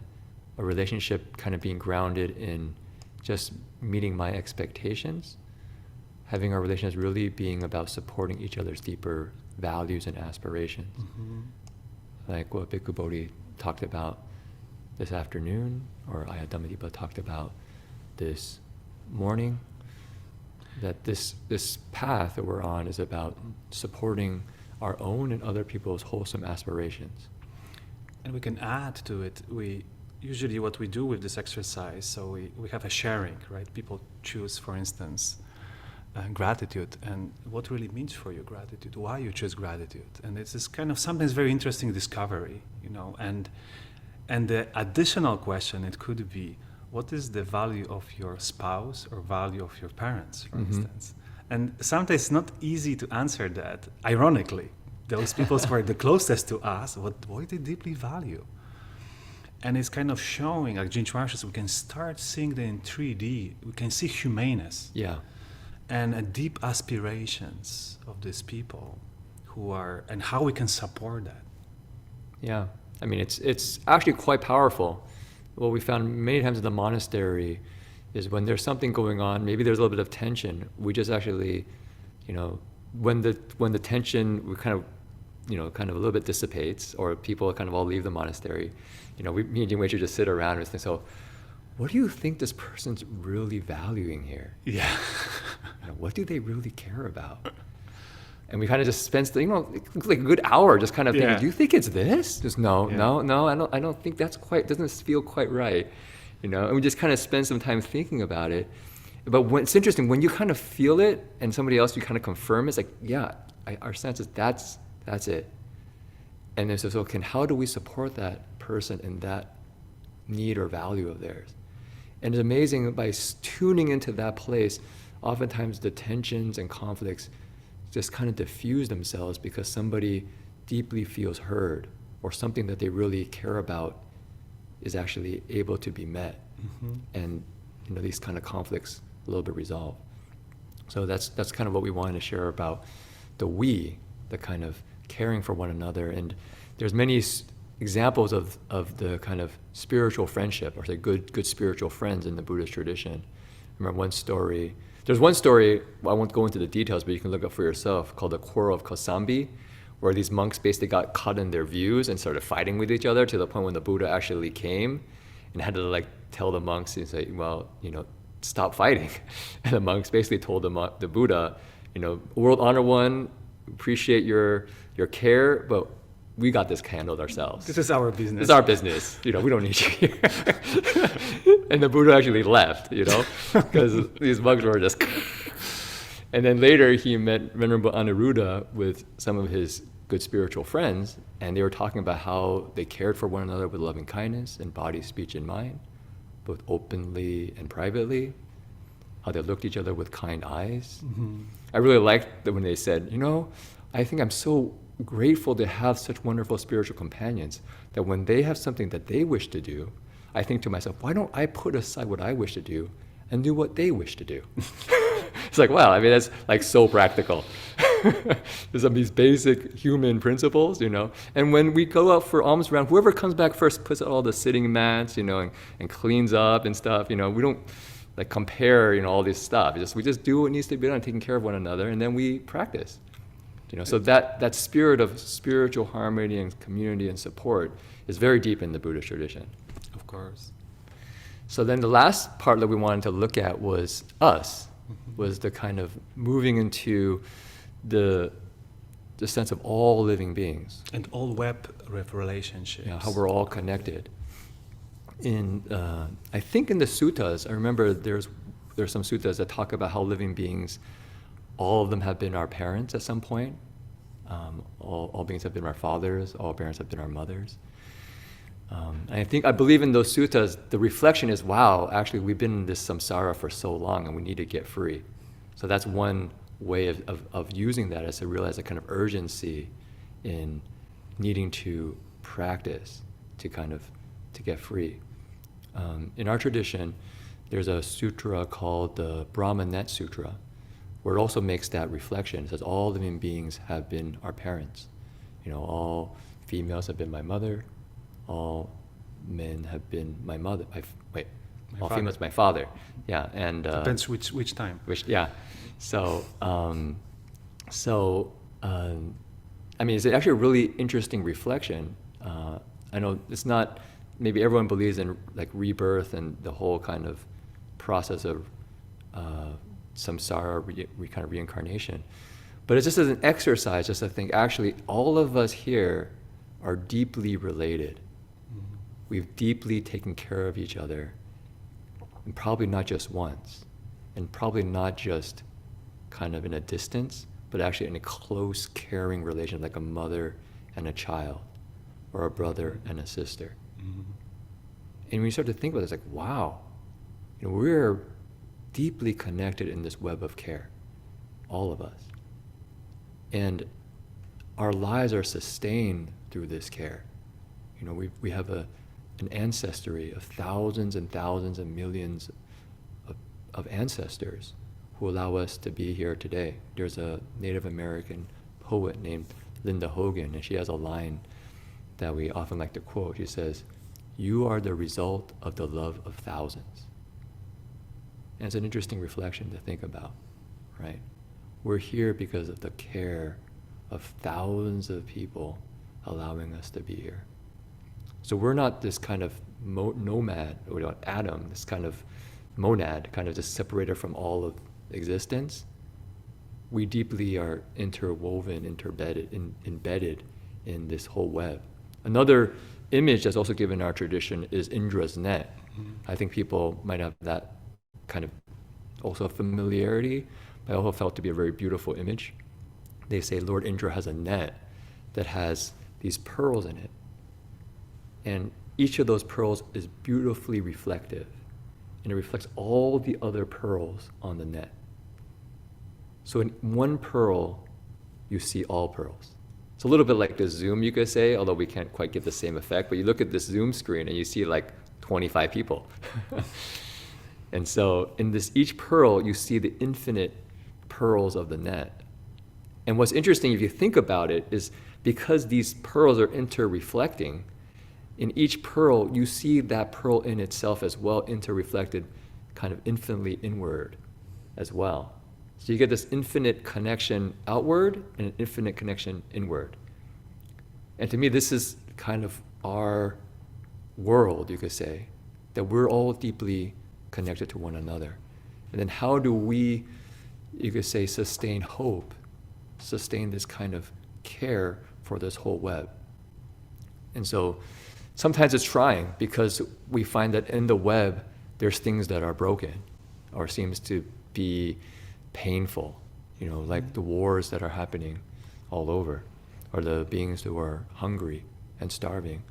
Speaker 2: a relationship kind of being grounded in just meeting my expectations, having our relationships really being about supporting each other's deeper values and aspirations.
Speaker 3: Mm-hmm.
Speaker 2: Like what Bhikkhu Bodhi talked about this afternoon, or Ayya Dhammadipa talked about this morning, that this path that we're on is about supporting our own and other people's wholesome aspirations.
Speaker 3: And we can add to it, usually what we do with this exercise, so we have a sharing, right? People choose, for instance, gratitude, and what really means for you gratitude, why you choose gratitude. And it's this kind of sometimes very interesting discovery, and the additional question, it could be, what is the value of your spouse or value of your parents, for instance? And sometimes it's not easy to answer that, ironically. Those people who are the closest to us, what they deeply value. And it's kind of showing, like Jin Chuan says, we can start seeing them in 3D. We can see humaneness.
Speaker 2: Yeah.
Speaker 3: And deep aspirations of these people and how we can support that.
Speaker 2: Yeah. I mean, it's actually quite powerful. What we found many times in the monastery is when there's something going on, maybe there's a little bit of tension, we just actually, when the tension we kind of a little bit dissipates, or people kind of all leave the monastery, me and Jin Wei should just sit around and think, so what do you think this person's really valuing here?
Speaker 3: Yeah.
Speaker 2: What do they really care about? And we kind of just spend, like a good hour just kind of thinking, do you think it's this? Just no, I don't think that's doesn't feel quite right. And we just kind of spend some time thinking about it. But it's interesting, when you kind of feel it and somebody else, you kind of confirm, it's like, our sense is that's it. And then so how do we support that person in that need or value of theirs? And it's amazing, by tuning into that place, oftentimes the tensions and conflicts just kind of diffuse themselves because somebody deeply feels heard, or something that they really care about is actually able to be met.
Speaker 3: Mm-hmm.
Speaker 2: And these kind of conflicts a little bit resolved. So that's kind of what we wanted to share about the kind of caring for one another. And there's many examples of the kind of spiritual friendship, or say good spiritual friends in the Buddhist tradition. I remember one story. There's one story, I won't go into the details, but you can look up for yourself, called the Quarrel of Kosambi, where these monks basically got caught in their views and started fighting with each other, to the point when the Buddha actually came and had to tell the monks and say, stop fighting. And the monks basically told the Buddha, world honor one, appreciate your care, but we got this handled ourselves.
Speaker 3: This is our business.
Speaker 2: It's our business. We don't need you here. And the Buddha actually left, because these monks were just... And then later he met Venerable Anuruddha with some of his good spiritual friends, and they were talking about how they cared for one another with loving kindness in body, speech, and mind, both openly and privately, how they looked at each other with kind eyes.
Speaker 3: Mm-hmm.
Speaker 2: I really liked that when they said, I think I'm so grateful to have such wonderful spiritual companions that when they have something that they wish to do, I think to myself, why don't I put aside what I wish to do and do what they wish to do? It's like, wow, that's so practical. There's some of these basic human principles, And when we go out for alms round, whoever comes back first puts out all the sitting mats, and cleans up and stuff. We don't compare, all this stuff. We just do what needs to be done, taking care of one another, and then we practice. So that spirit of spiritual harmony and community and support is very deep in the Buddhist tradition.
Speaker 3: Of course.
Speaker 2: So then the last part that we wanted to look at was us, was the kind of moving into the sense of all living beings.
Speaker 3: And all web relationships.
Speaker 2: How we're all connected. I think in the suttas, I remember there's some suttas that talk about how living beings, all of them have been our parents at some point. All beings have been our fathers, all parents have been our mothers. I believe in those suttas, the reflection is, wow, actually we've been in this samsara for so long and we need to get free. So that's one way of using that, is to realize a kind of urgency in needing to practice to get free. In our tradition, there's a sutra called the Brahmanet Sutra, where it also makes that reflection. It says all living beings have been our parents. All females have been my mother, all men have been my mother. All
Speaker 3: father.
Speaker 2: females my father. Yeah, and
Speaker 3: Depends which time.
Speaker 2: So, it's actually a really interesting reflection. I know it's not, maybe everyone believes in like rebirth and the whole kind of process of samsara, kind of reincarnation. But it's just as an exercise, just to think, actually, all of us here are deeply related. Mm-hmm. We've deeply taken care of each other, and probably not just once, and probably not just kind of in a distance, but actually in a close, caring relation, like a mother and a child, or a brother and a sister. Mm-hmm. And when you start to think about it, it's like, wow, we're deeply connected in this web of care, all of us. And our lives are sustained through this care. We have an ancestry of thousands and thousands and millions of ancestors who allow us to be here today. There's a Native American poet named Linda Hogan, and she has a line that we often like to quote. She says, "You are the result of the love of thousands." And it's an interesting reflection to think about, right? We're here because of the care of thousands of people allowing us to be here. So we're not this kind of nomad, or atom, this kind of monad, kind of just separated from all of existence. We deeply are interwoven, embedded in this whole web. Another image that's also given in our tradition is Indra's net. Mm-hmm. I think people might have that kind of also familiarity, but I also felt to be a very beautiful image. They say Lord Indra has a net that has these pearls in it. And each of those pearls is beautifully reflective. And it reflects all the other pearls on the net. So in one pearl, you see all pearls. It's a little bit like the Zoom, you could say, although we can't quite get the same effect. But you look at this Zoom screen and you see like 25 people. And so in this each pearl, you see the infinite pearls of the net. And what's interesting, if you think about it, is because these pearls are inter-reflecting, in each pearl, you see that pearl in itself as well, inter-reflected, kind of infinitely inward as well. So you get this infinite connection outward and an infinite connection inward. And to me, this is kind of our world, you could say, that we're all deeply connected to one another. And then how do we, you could say, sustain hope, sustain this kind of care for this whole web? And so sometimes it's trying, because we find that in the web, there's things that are broken or seems to be painful, like the wars that are happening all over, or the beings who are hungry and starving.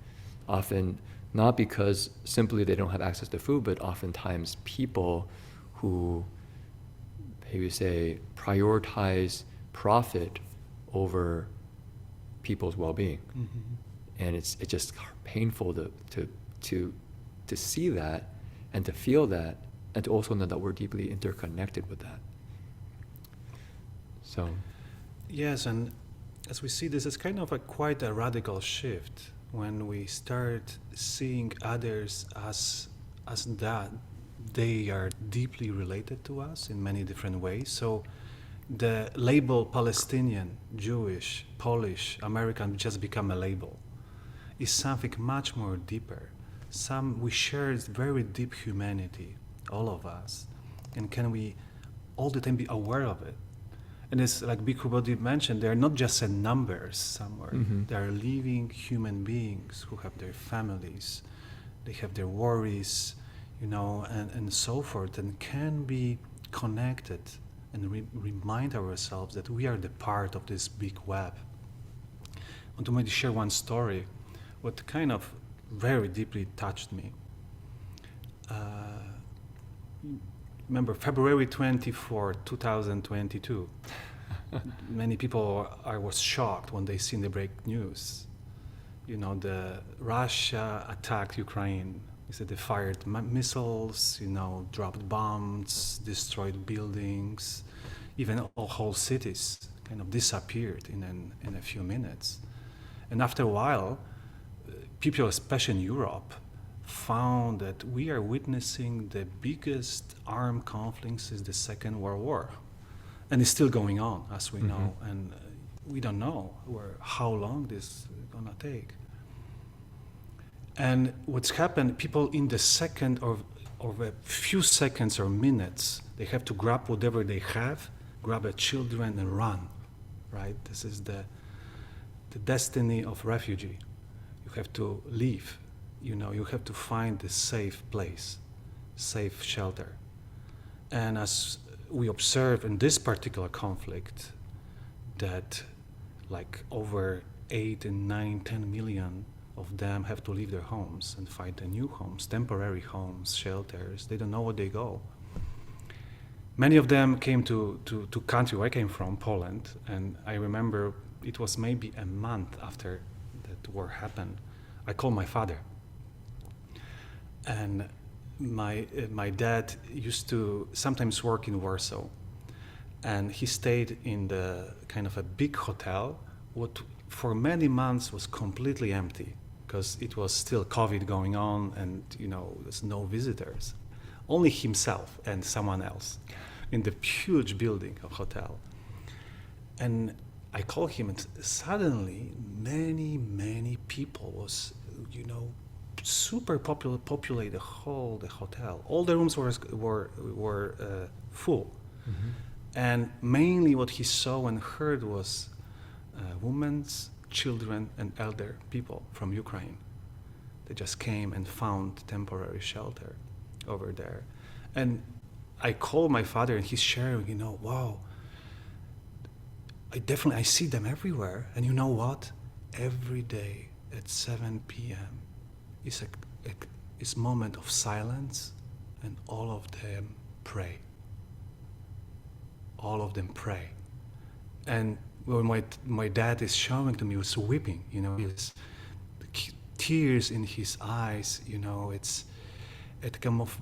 Speaker 2: Often not because simply they don't have access to food, but oftentimes people who, maybe say, prioritize profit over people's well-being. Mm-hmm. And it's just painful to see that and to feel that, and to also know that we're deeply interconnected with that. So,
Speaker 3: yes, and as we see, this is kind of quite a radical shift when we start seeing others as that they are deeply related to us in many different ways. So the label Palestinian, Jewish, Polish, American just become a label. It's something much more deeper. We share very deep humanity, all of us, and can we all the time be aware of it? And it's like Bhikkhu Bodhi mentioned, they're not just numbers somewhere.
Speaker 2: Mm-hmm.
Speaker 3: They are living human beings who have their families, they have their worries, and so forth, and can be connected and remind ourselves that we are the part of this big web. I want to maybe share one story, what kind of very deeply touched me. Remember February 24, 2022. Many people was shocked when they seen the break news. The Russia attacked Ukraine. They said they fired missiles, dropped bombs, destroyed buildings, even whole cities kind of disappeared in a few minutes. And after a while, people, especially in Europe, found that we are witnessing the biggest armed conflict since the Second World War. And it's still going on, as we know. And we don't know how long this is going to take. And what's happened, people in the second or a few seconds or minutes, they have to grab whatever they have, grab their children and run, right? This is the destiny of refugee. You have to leave, you have to find a safe place, safe shelter. And as we observe in this particular conflict, that like over 8 and 9, 10 million of them have to leave their homes and find new homes, temporary homes, shelters. They don't know where they go. Many of them came to country where I came from, Poland, and I remember it was maybe a month after that war happened. I called my father, and my dad used to sometimes work in Warsaw, and he stayed in the kind of a big hotel, what for many months was completely empty because it was still COVID going on, and there's no visitors, only himself and someone else in the huge building of hotel. And I called him, and suddenly many people was super populate the hotel. All the rooms were full, and mainly what he saw and heard was women, children, and elder people from Ukraine. They just came and found temporary shelter over there. And I called my father, and he's sharing, wow, I see them everywhere. And you know what? Every day at 7 p.m. is a moment of silence, and all of them pray. All of them pray. And when my dad is showing to me, he was weeping, his tears in his eyes, it kind of,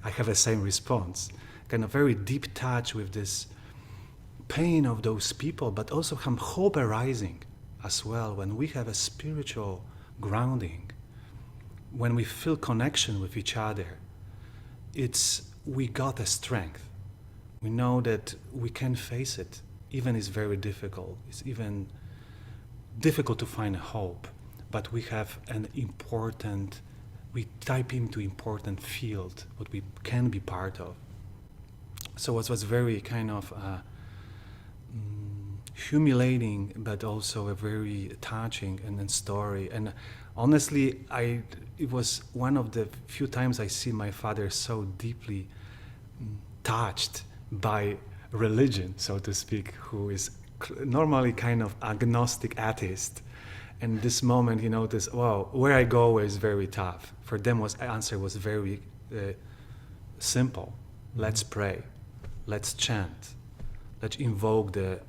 Speaker 3: I have the same response, kind of very deep touch with this pain of those people, but also some hope arising as well when we have a spiritual grounding, when we feel connection with each other. We got a strength. We know that we can face it, even it's very difficult. It's even difficult to find a hope, but we have we type into important field what we can be part of. So it was very kind of humiliating, but also a very touching and then story. And honestly, it was one of the few times I see my father so deeply touched by religion, so to speak, who is normally kind of agnostic atheist. And this moment, wow, where I go is very tough. For them, answer was very simple. Let's pray, let's chant, let's invoke the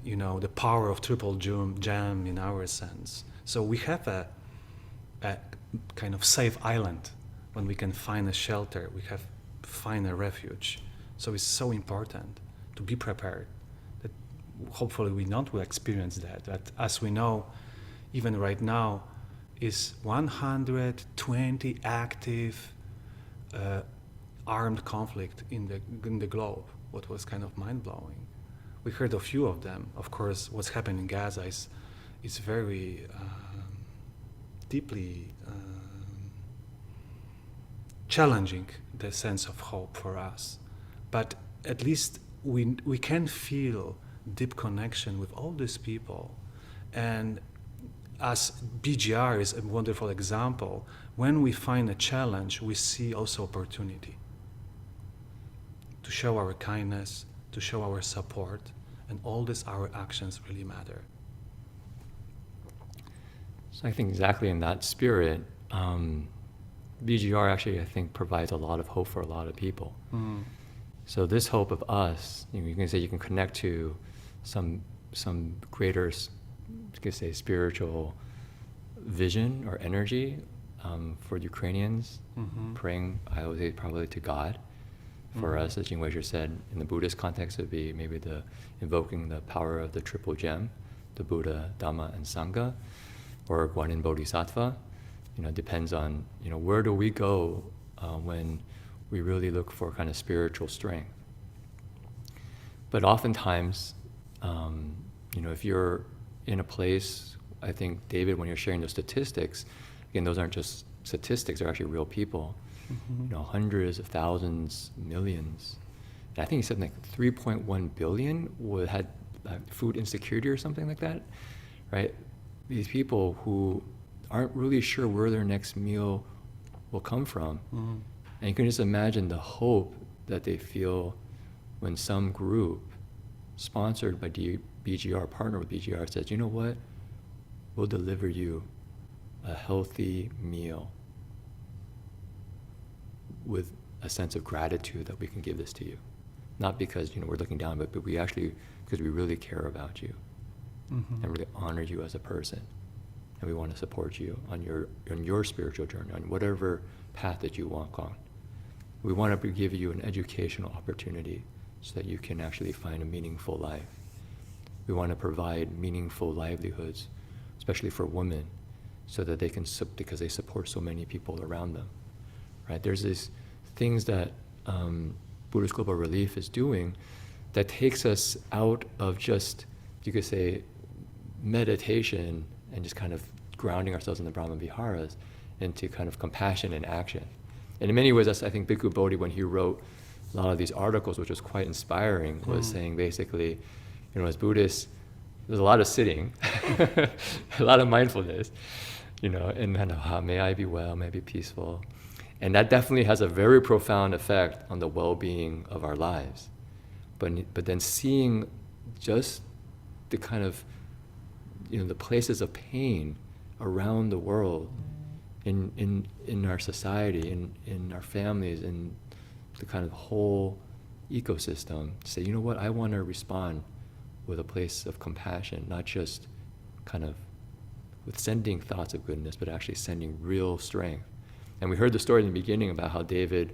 Speaker 3: power of triple jam in our sense. So we have a kind of safe island when we can find a shelter. We find a refuge. So it's so important to be prepared. That hopefully we not will experience that. But as we know, even right now, is 120 active armed conflict in the globe. what was kind of mind-blowing. We heard a few of them. Of course, what's happening in Gaza is very deeply challenging the sense of hope for us. But at least we can feel deep connection with all these people. And as BGR is a wonderful example, when we find a challenge, we see also opportunity to show our kindness, to show our support, and all this, our actions really matter.
Speaker 2: So I think exactly in that spirit, BGR actually, I think, provides a lot of hope for a lot of people.
Speaker 3: Mm.
Speaker 2: So this hope of us, you can say you can connect to some greater, you could say, spiritual vision or energy for Ukrainians, praying, I would say, probably to God. For us, as Jin Wei said, in the Buddhist context, it would be maybe invoking the power of the triple gem, the Buddha, Dharma, and Sangha, or Guanyin Bodhisattva. Depends on, where do we go when we really look for kind of spiritual strength. But oftentimes, if you're in a place, I think, David, when you're sharing those statistics, again, those aren't just statistics, they're actually real people. Hundreds of thousands, millions. And I think he said like 3.1 billion had food insecurity or something like that, right? These people who aren't really sure where their next meal will come from. And you can just imagine the hope that they feel when some group sponsored by BGR, partner with BGR, says, you know what, we'll deliver you a healthy meal with a sense of gratitude that we can give this to you. Not because we're looking down, but we actually, because we really care about you and really honor you as a person. And we want to support you on your spiritual journey, on whatever path that you walk on. We want to give you an educational opportunity so that you can actually find a meaningful life. We want to provide meaningful livelihoods, especially for women, so that they can, because they support so many people around them. Right? There's these things that Buddhist Global Relief is doing that takes us out of just, you could say, meditation and just kind of grounding ourselves in the Brahma Viharas into kind of compassion and action. And in many ways, that's, I think, Bhikkhu Bodhi, when he wrote a lot of these articles, which was quite inspiring, was saying basically, as Buddhists, there's a lot of sitting, a lot of mindfulness, and kind of, may I be well, may I be peaceful. And that definitely has a very profound effect on the well-being of our lives. But then seeing just the kind of, the places of pain around the world, in our society, in our families, in the kind of whole ecosystem, say, you know what, I want to respond with a place of compassion, not just kind of with sending thoughts of goodness, but actually sending real strength. And we heard the story in the beginning about how David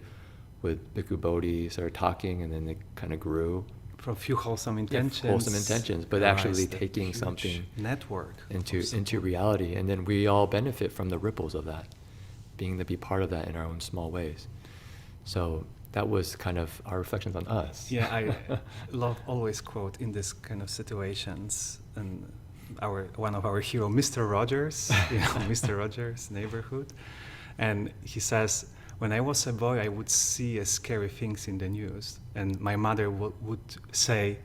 Speaker 2: with Bhikkhu Bodhi started talking, and then they kind of grew.
Speaker 3: From a few wholesome intentions.
Speaker 2: Yeah, wholesome intentions, but actually taking something
Speaker 3: network
Speaker 2: into reality. And then we all benefit from the ripples of that, being to be part of that in our own small ways. So that was kind of our reflections on us.
Speaker 3: Yeah, I love always quote in this kind of situations, and one of our hero, Mr. Rogers, Mr. Rogers' Neighborhood. And he says, when I was a boy, I would see scary things in the news. And my mother would say,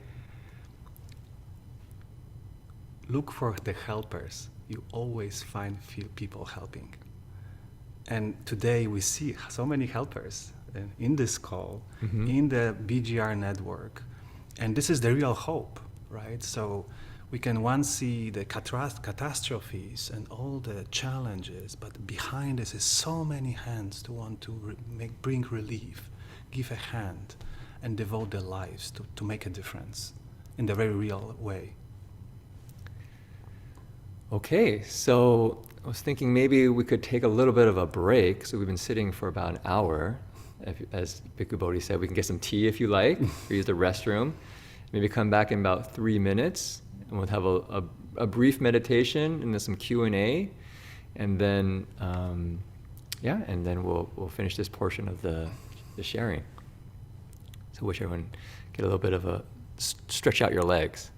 Speaker 3: look for the helpers. You always find people helping. And today we see so many helpers in this call, in the BGR network. And this is the real hope, right? So we can once see the catastrophes and all the challenges, but behind this is so many hands to want to bring relief, give a hand, and devote their lives to make a difference in the very real way.
Speaker 2: Okay, so I was thinking maybe we could take a little bit of a break. So we've been sitting for about an hour. As Bhikkhu Bodhi said, we can get some tea if you like, or use the restroom. Maybe come back in about 3 minutes. And we'll have a brief meditation and then some Q&A, and then and then we'll finish this portion of the sharing. So wish everyone Get a little bit of a stretch out your legs.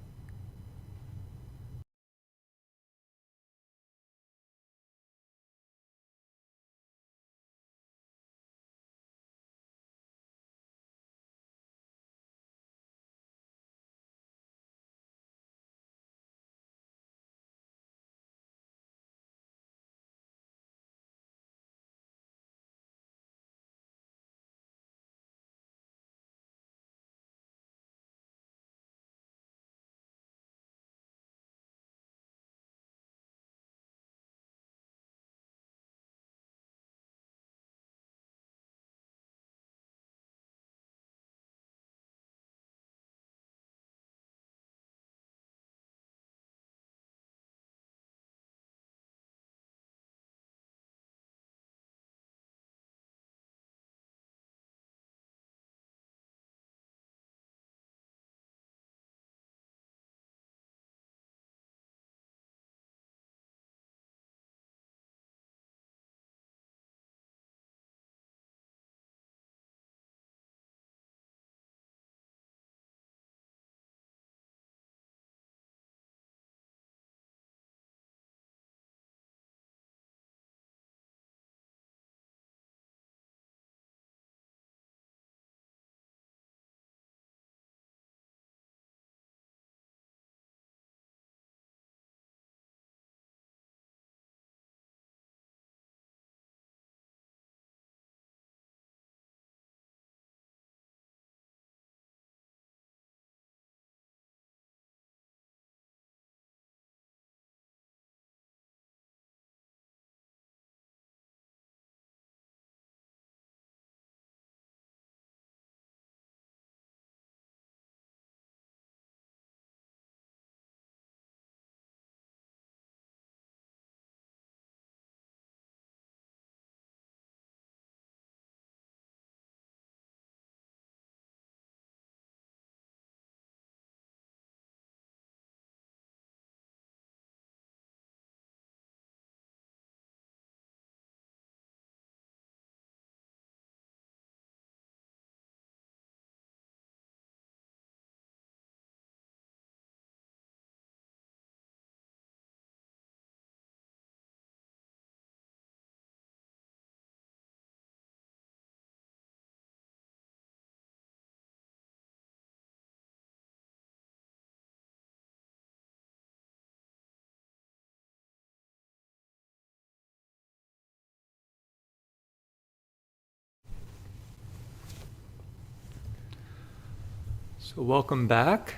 Speaker 2: So welcome back.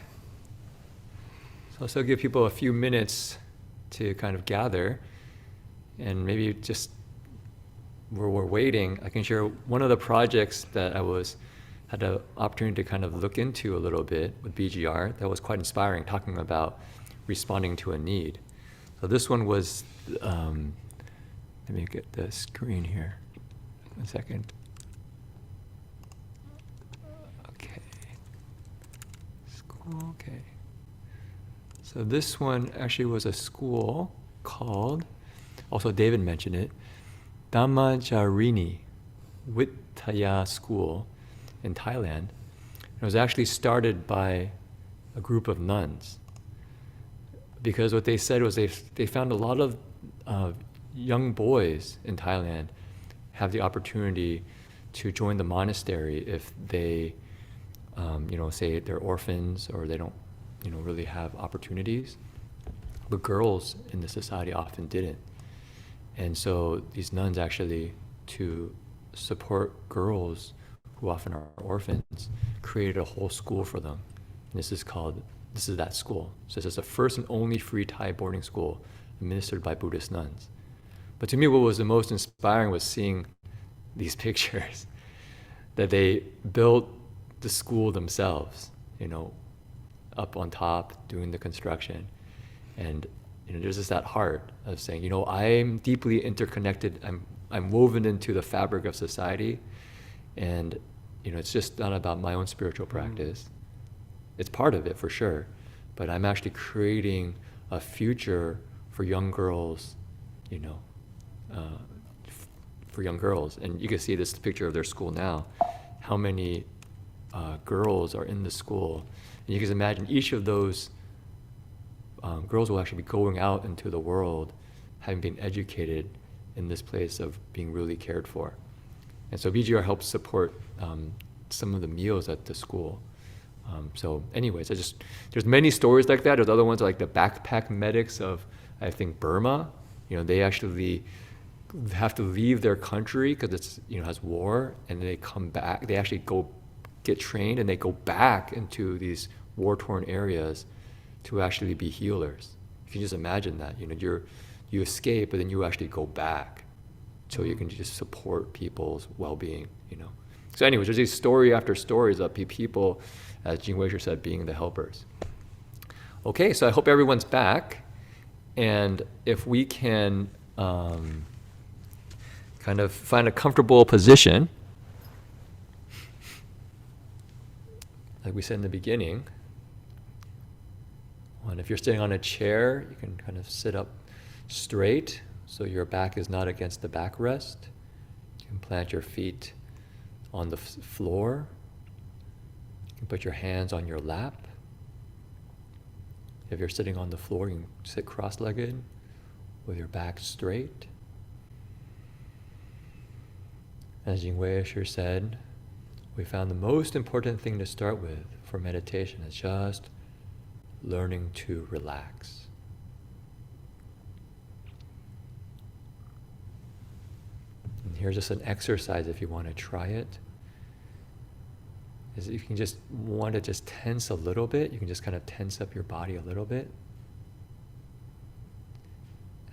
Speaker 2: So I'll still give people a few minutes to kind of gather, and maybe just where we're waiting, I can share one of the projects that had the opportunity to kind of look into a little bit with BGR that was quite inspiring, talking about responding to a need. So this one was, let me get the screen here. 1 second. Okay. School, okay. So this one actually was a school called, also David mentioned it, Dhammajarini Wittaya School in Thailand. It was actually started by a group of nuns, because what they said was they found a lot of young boys in Thailand have the opportunity to join the monastery if they, say they're orphans or they don't, really have opportunities. But girls in the society often didn't. And so these nuns actually, to support girls who often are orphans, created a whole school for them. And this is that school. So this is the first and only free Thai boarding school administered by Buddhist nuns. But to me, what was the most inspiring was seeing these pictures, that they built the school themselves, up on top, doing the construction. And there's just that heart of saying, I'm deeply interconnected. I'm woven into the fabric of society, and it's just not about my own spiritual practice. It's part of it for sure, but I'm actually creating a future for young girls, for young girls. And you can see this picture of their school now. How many girls are in the school. And you can imagine each of those girls will actually be going out into the world having been educated in this place of being really cared for. And so BGR helps support some of the meals at the school. So anyways, there's many stories like that. There's other ones like the backpack medics of, I think, Burma. They actually have to leave their country because it's, has war, and they come back. They actually go get trained, and they go back into these war-torn areas to actually be healers. You can just imagine that. You escape, but then you actually go back so you can just support people's well-being. So anyways, there's these story after stories of people, as Jin Wei said, being the helpers. Okay, so I hope everyone's back, and if we can kind of find a comfortable position, like we said in the beginning. And if you're sitting on a chair, you can kind of sit up straight so your back is not against the backrest. You can plant your feet on the floor. You can put your hands on your lap. If you're sitting on the floor, you can sit cross-legged with your back straight. As Jin Wei said, we found the most important thing to start with for meditation is just learning to relax. And here's just an exercise if you want to try it. Is if you can just want to just tense a little bit, you can just kind of tense up your body a little bit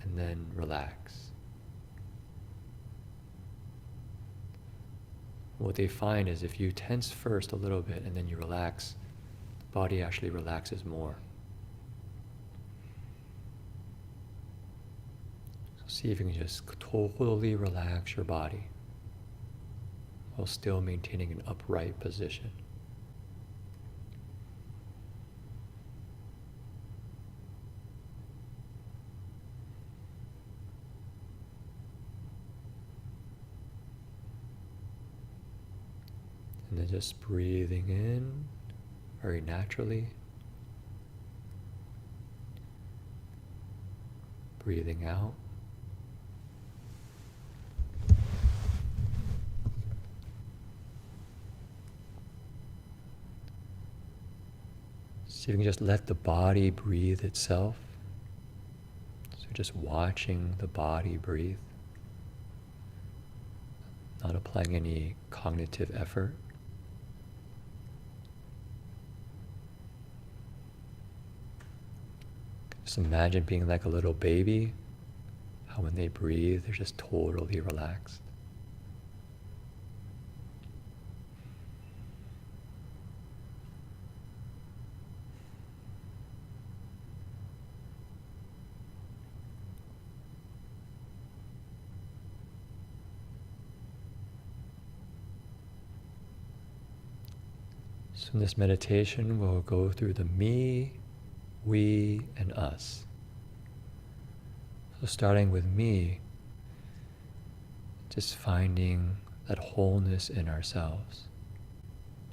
Speaker 2: and then relax. What they find is if you tense first a little bit and then you relax, the body actually relaxes more. So see if you can just totally relax your body while still maintaining an upright position. And then just breathing in very naturally. Breathing out. So you can just let the body breathe itself. So just watching the body breathe. Not applying any cognitive effort. Just imagine being like a little baby, how when they breathe, they're just totally relaxed. So in this meditation, we'll go through the me, we, and us. So starting with me, just finding that wholeness in ourselves,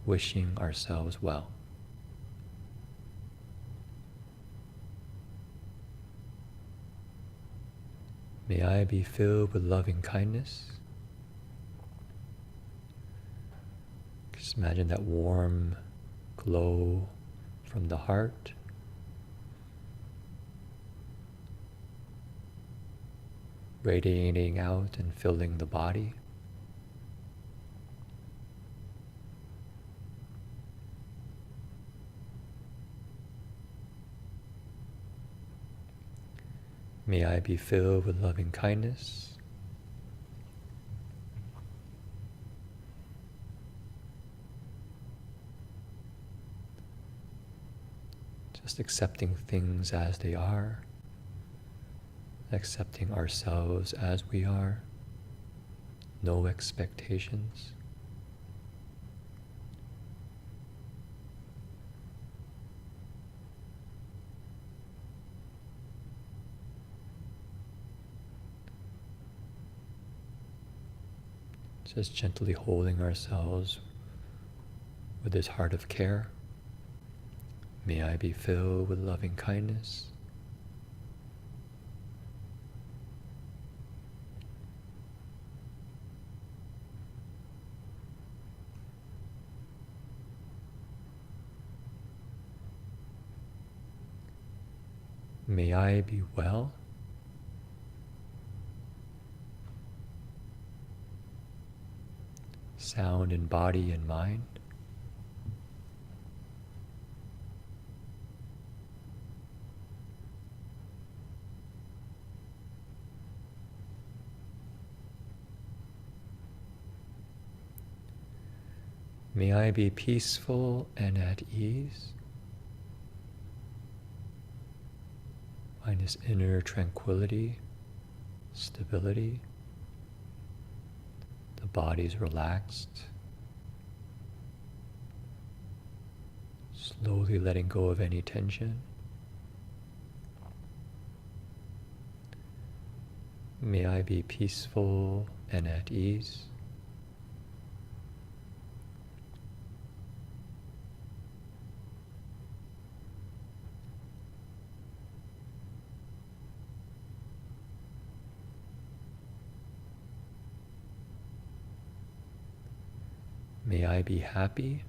Speaker 2: wishing ourselves well. May I be filled with loving kindness. Just imagine that warm glow from the heart. Radiating out and filling the body. May I be filled with loving kindness. Just accepting things as they are. Accepting ourselves as we are. No expectations. Just gently holding ourselves with this heart of care. May I be filled with loving kindness. May I be well. Sound in body and mind. May I be peaceful and at ease. Find this inner tranquility, stability. The body's relaxed. Slowly letting go of any tension. May I be peaceful and at ease. May I be happy.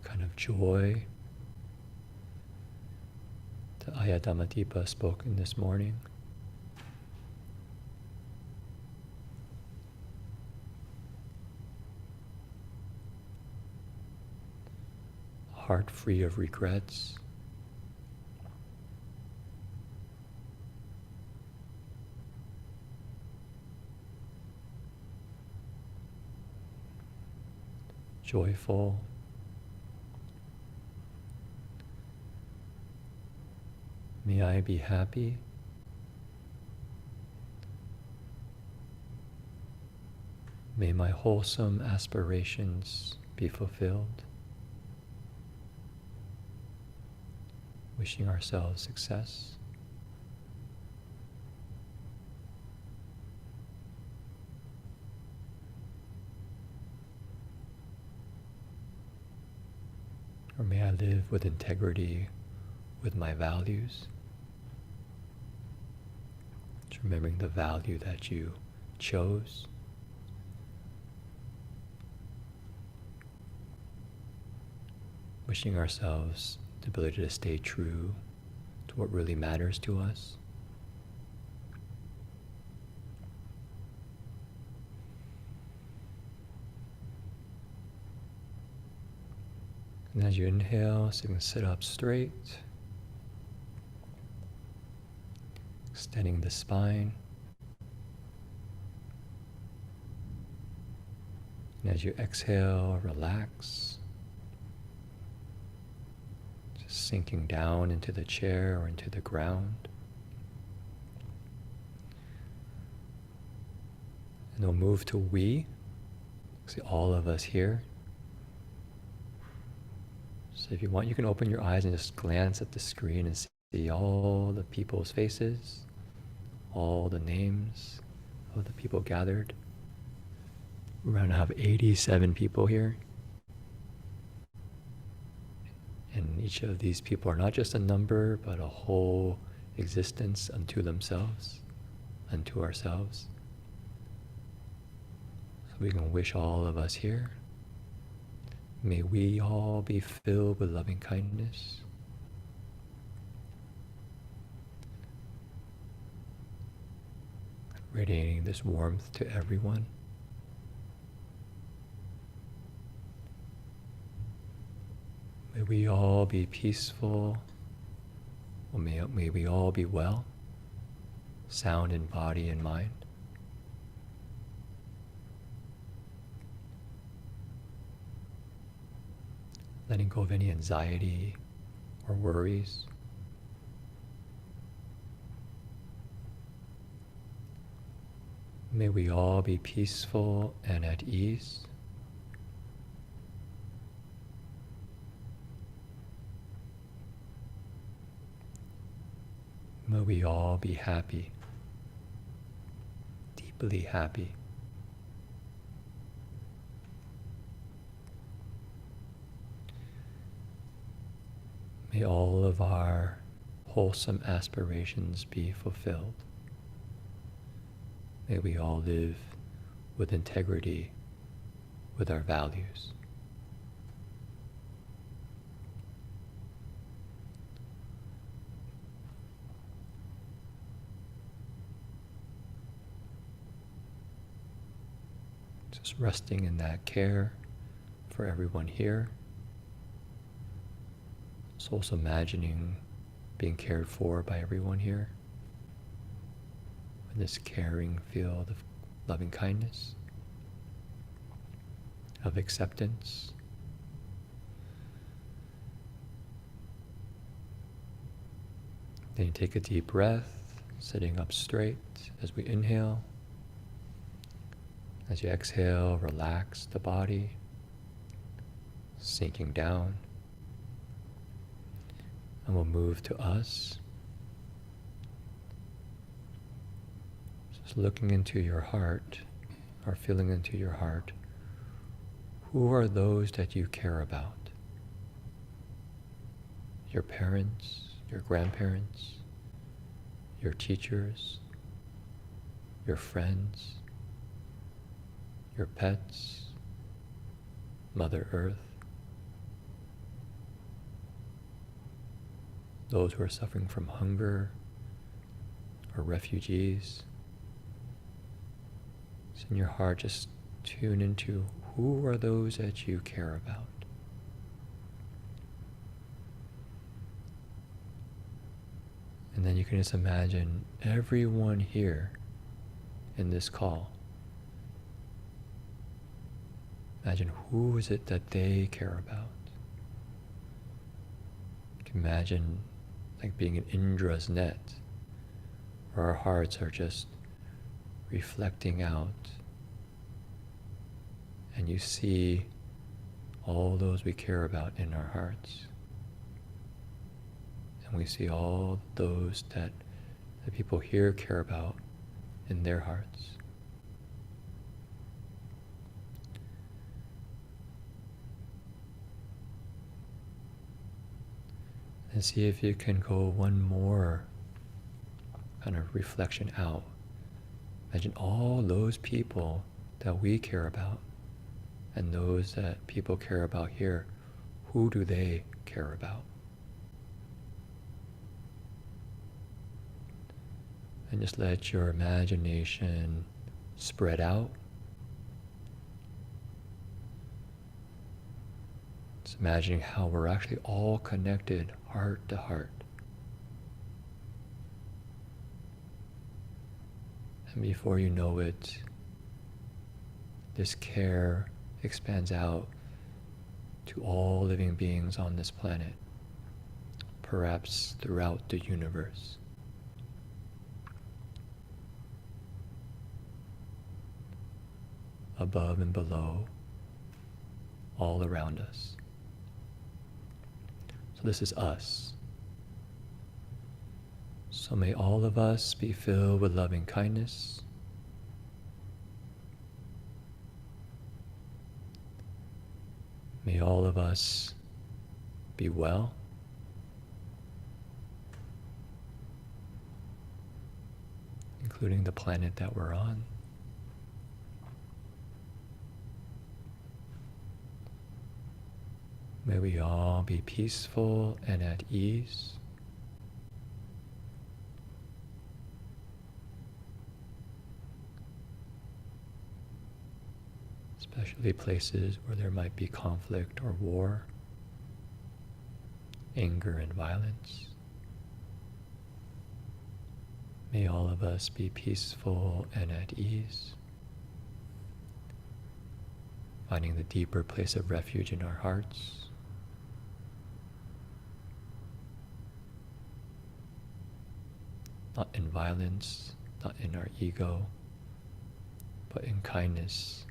Speaker 2: Kind of joy that Ayadhammadippa spoke in this morning. Heart free of regrets. Joyful. May I be happy. May my wholesome aspirations be fulfilled. Wishing ourselves success. Or may I live with integrity with my values. Just remembering the value that you chose. Wishing ourselves the ability to stay true to what really matters to us. And as you inhale, so you can sit up straight, extending the spine. And as you exhale, relax. Sinking down into the chair or into the ground. And we'll move to we. See all of us here. So if you want, you can open your eyes and just glance at the screen and see all the people's faces, all the names of the people gathered. We're going to have 87 people here. And each of these people are not just a number, but a whole existence unto themselves, unto ourselves. So we can wish all of us here, may we all be filled with loving kindness. Radiating this warmth to everyone. May we all be peaceful. May we all be well, sound in body and mind. Letting go of any anxiety or worries. May we all be peaceful and at ease. May we all be happy, deeply happy. May all of our wholesome aspirations be fulfilled. May we all live with integrity with our values. Just resting in that care for everyone here. So also imagining being cared for by everyone here in this caring field of loving kindness, of acceptance. Then you take a deep breath, sitting up straight as we inhale. As you exhale, relax the body, sinking down. And we'll move to us. Just looking into your heart, or feeling into your heart. Who are those that you care about? Your parents, your grandparents, your teachers, your friends, your pets, Mother Earth, those who are suffering from hunger or refugees. So in your heart, just tune into who are those that you care about. And then you can just imagine everyone here in this call. Imagine who is it that they care about. You can imagine like being in Indra's net, where our hearts are just reflecting out, and you see all those we care about in our hearts. And we see all those that the people here care about in their hearts. And see if you can go one more kind of reflection out. Imagine all those people that we care about and those that people care about here. Who do they care about? And just let your imagination spread out. Just imagining how we're actually all connected heart to heart. And before you know it, this care expands out to all living beings on this planet, perhaps throughout the universe. Above and below, all around us. So this is us. So may all of us be filled with loving kindness. May all of us be well. Including the planet that we're on. May we all be peaceful and at ease. Especially places where there might be conflict or war, anger and violence. May all of us be peaceful and at ease, finding the deeper place of refuge in our hearts. Not in violence, not in our ego, but in kindness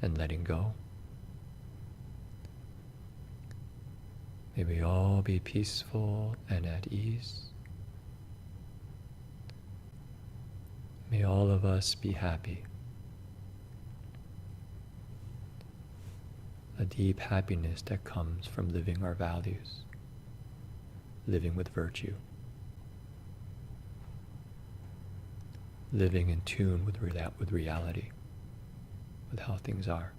Speaker 2: and letting go. May we all be peaceful and at ease. May all of us be happy. A deep happiness that comes from living our values, living with virtue, living in tune with reality, with how things are.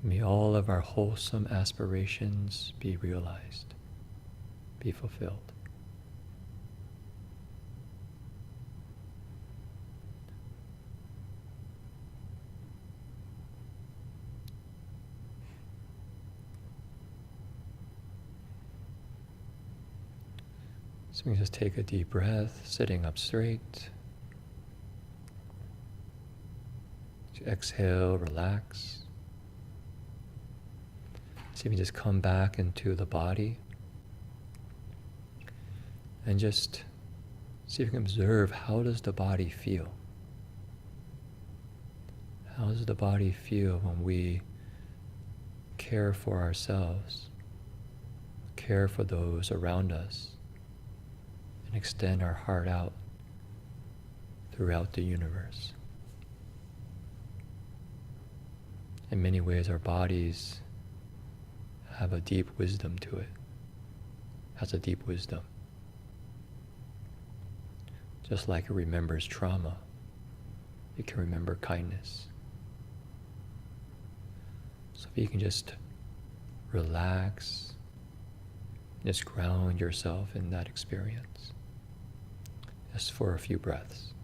Speaker 2: May all of our wholesome aspirations be realized, be fulfilled. So we just take a deep breath, sitting up straight. Exhale, relax. See if you just come back into the body and just see if you can observe, how does the body feel? How does the body feel when we care for ourselves, care for those around us, and extend our heart out throughout the universe? In many ways, our bodies have a deep wisdom to it, has a deep wisdom. Just like it remembers trauma, it can remember kindness. So if you can just relax, just ground yourself in that experience, just for a few breaths.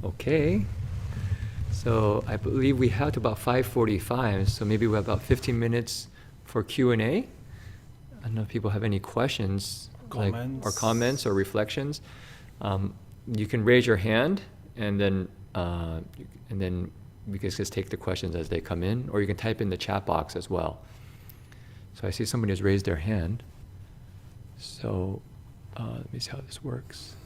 Speaker 2: Okay, so I believe we have to about 5:45, so maybe we have about 15 minutes for Q&A. I don't know if people have any questions, or comments or reflections. You can raise your hand, and then we can just take the questions as they come in, or you can type in the chat box as well. So I see somebody has raised their hand. So let me see how this works.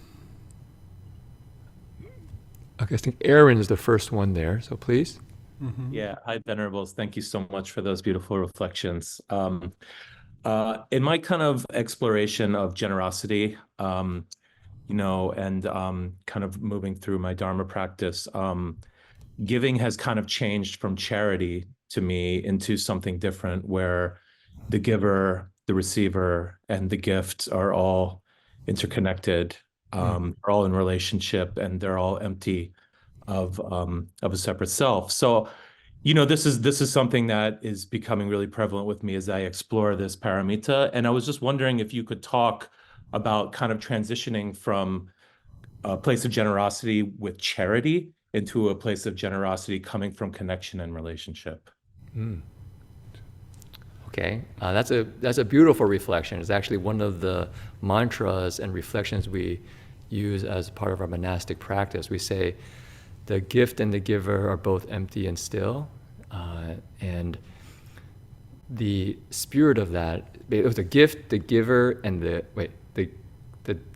Speaker 2: Okay, I think Aaron is the first one there, so please.
Speaker 4: Mm-hmm. Yeah, hi Venerables. Thank you so much for those beautiful reflections. In my kind of exploration of generosity, and kind of moving through my Dharma practice, giving has kind of changed from charity to me into something different, where the giver, the receiver, and the gift are all interconnected, are all in relationship, and they're all empty of a separate self. So, this is something that is becoming really prevalent with me as I explore this paramita. And I was just wondering if you could talk about kind of transitioning from a place of generosity with charity into a place of generosity coming from connection and relationship.
Speaker 2: Okay, that's a beautiful reflection. It's actually one of the mantras and reflections we use as part of our monastic practice. We say the gift and the giver are both empty and still, and the spirit of that, it was the gift, the giver, and the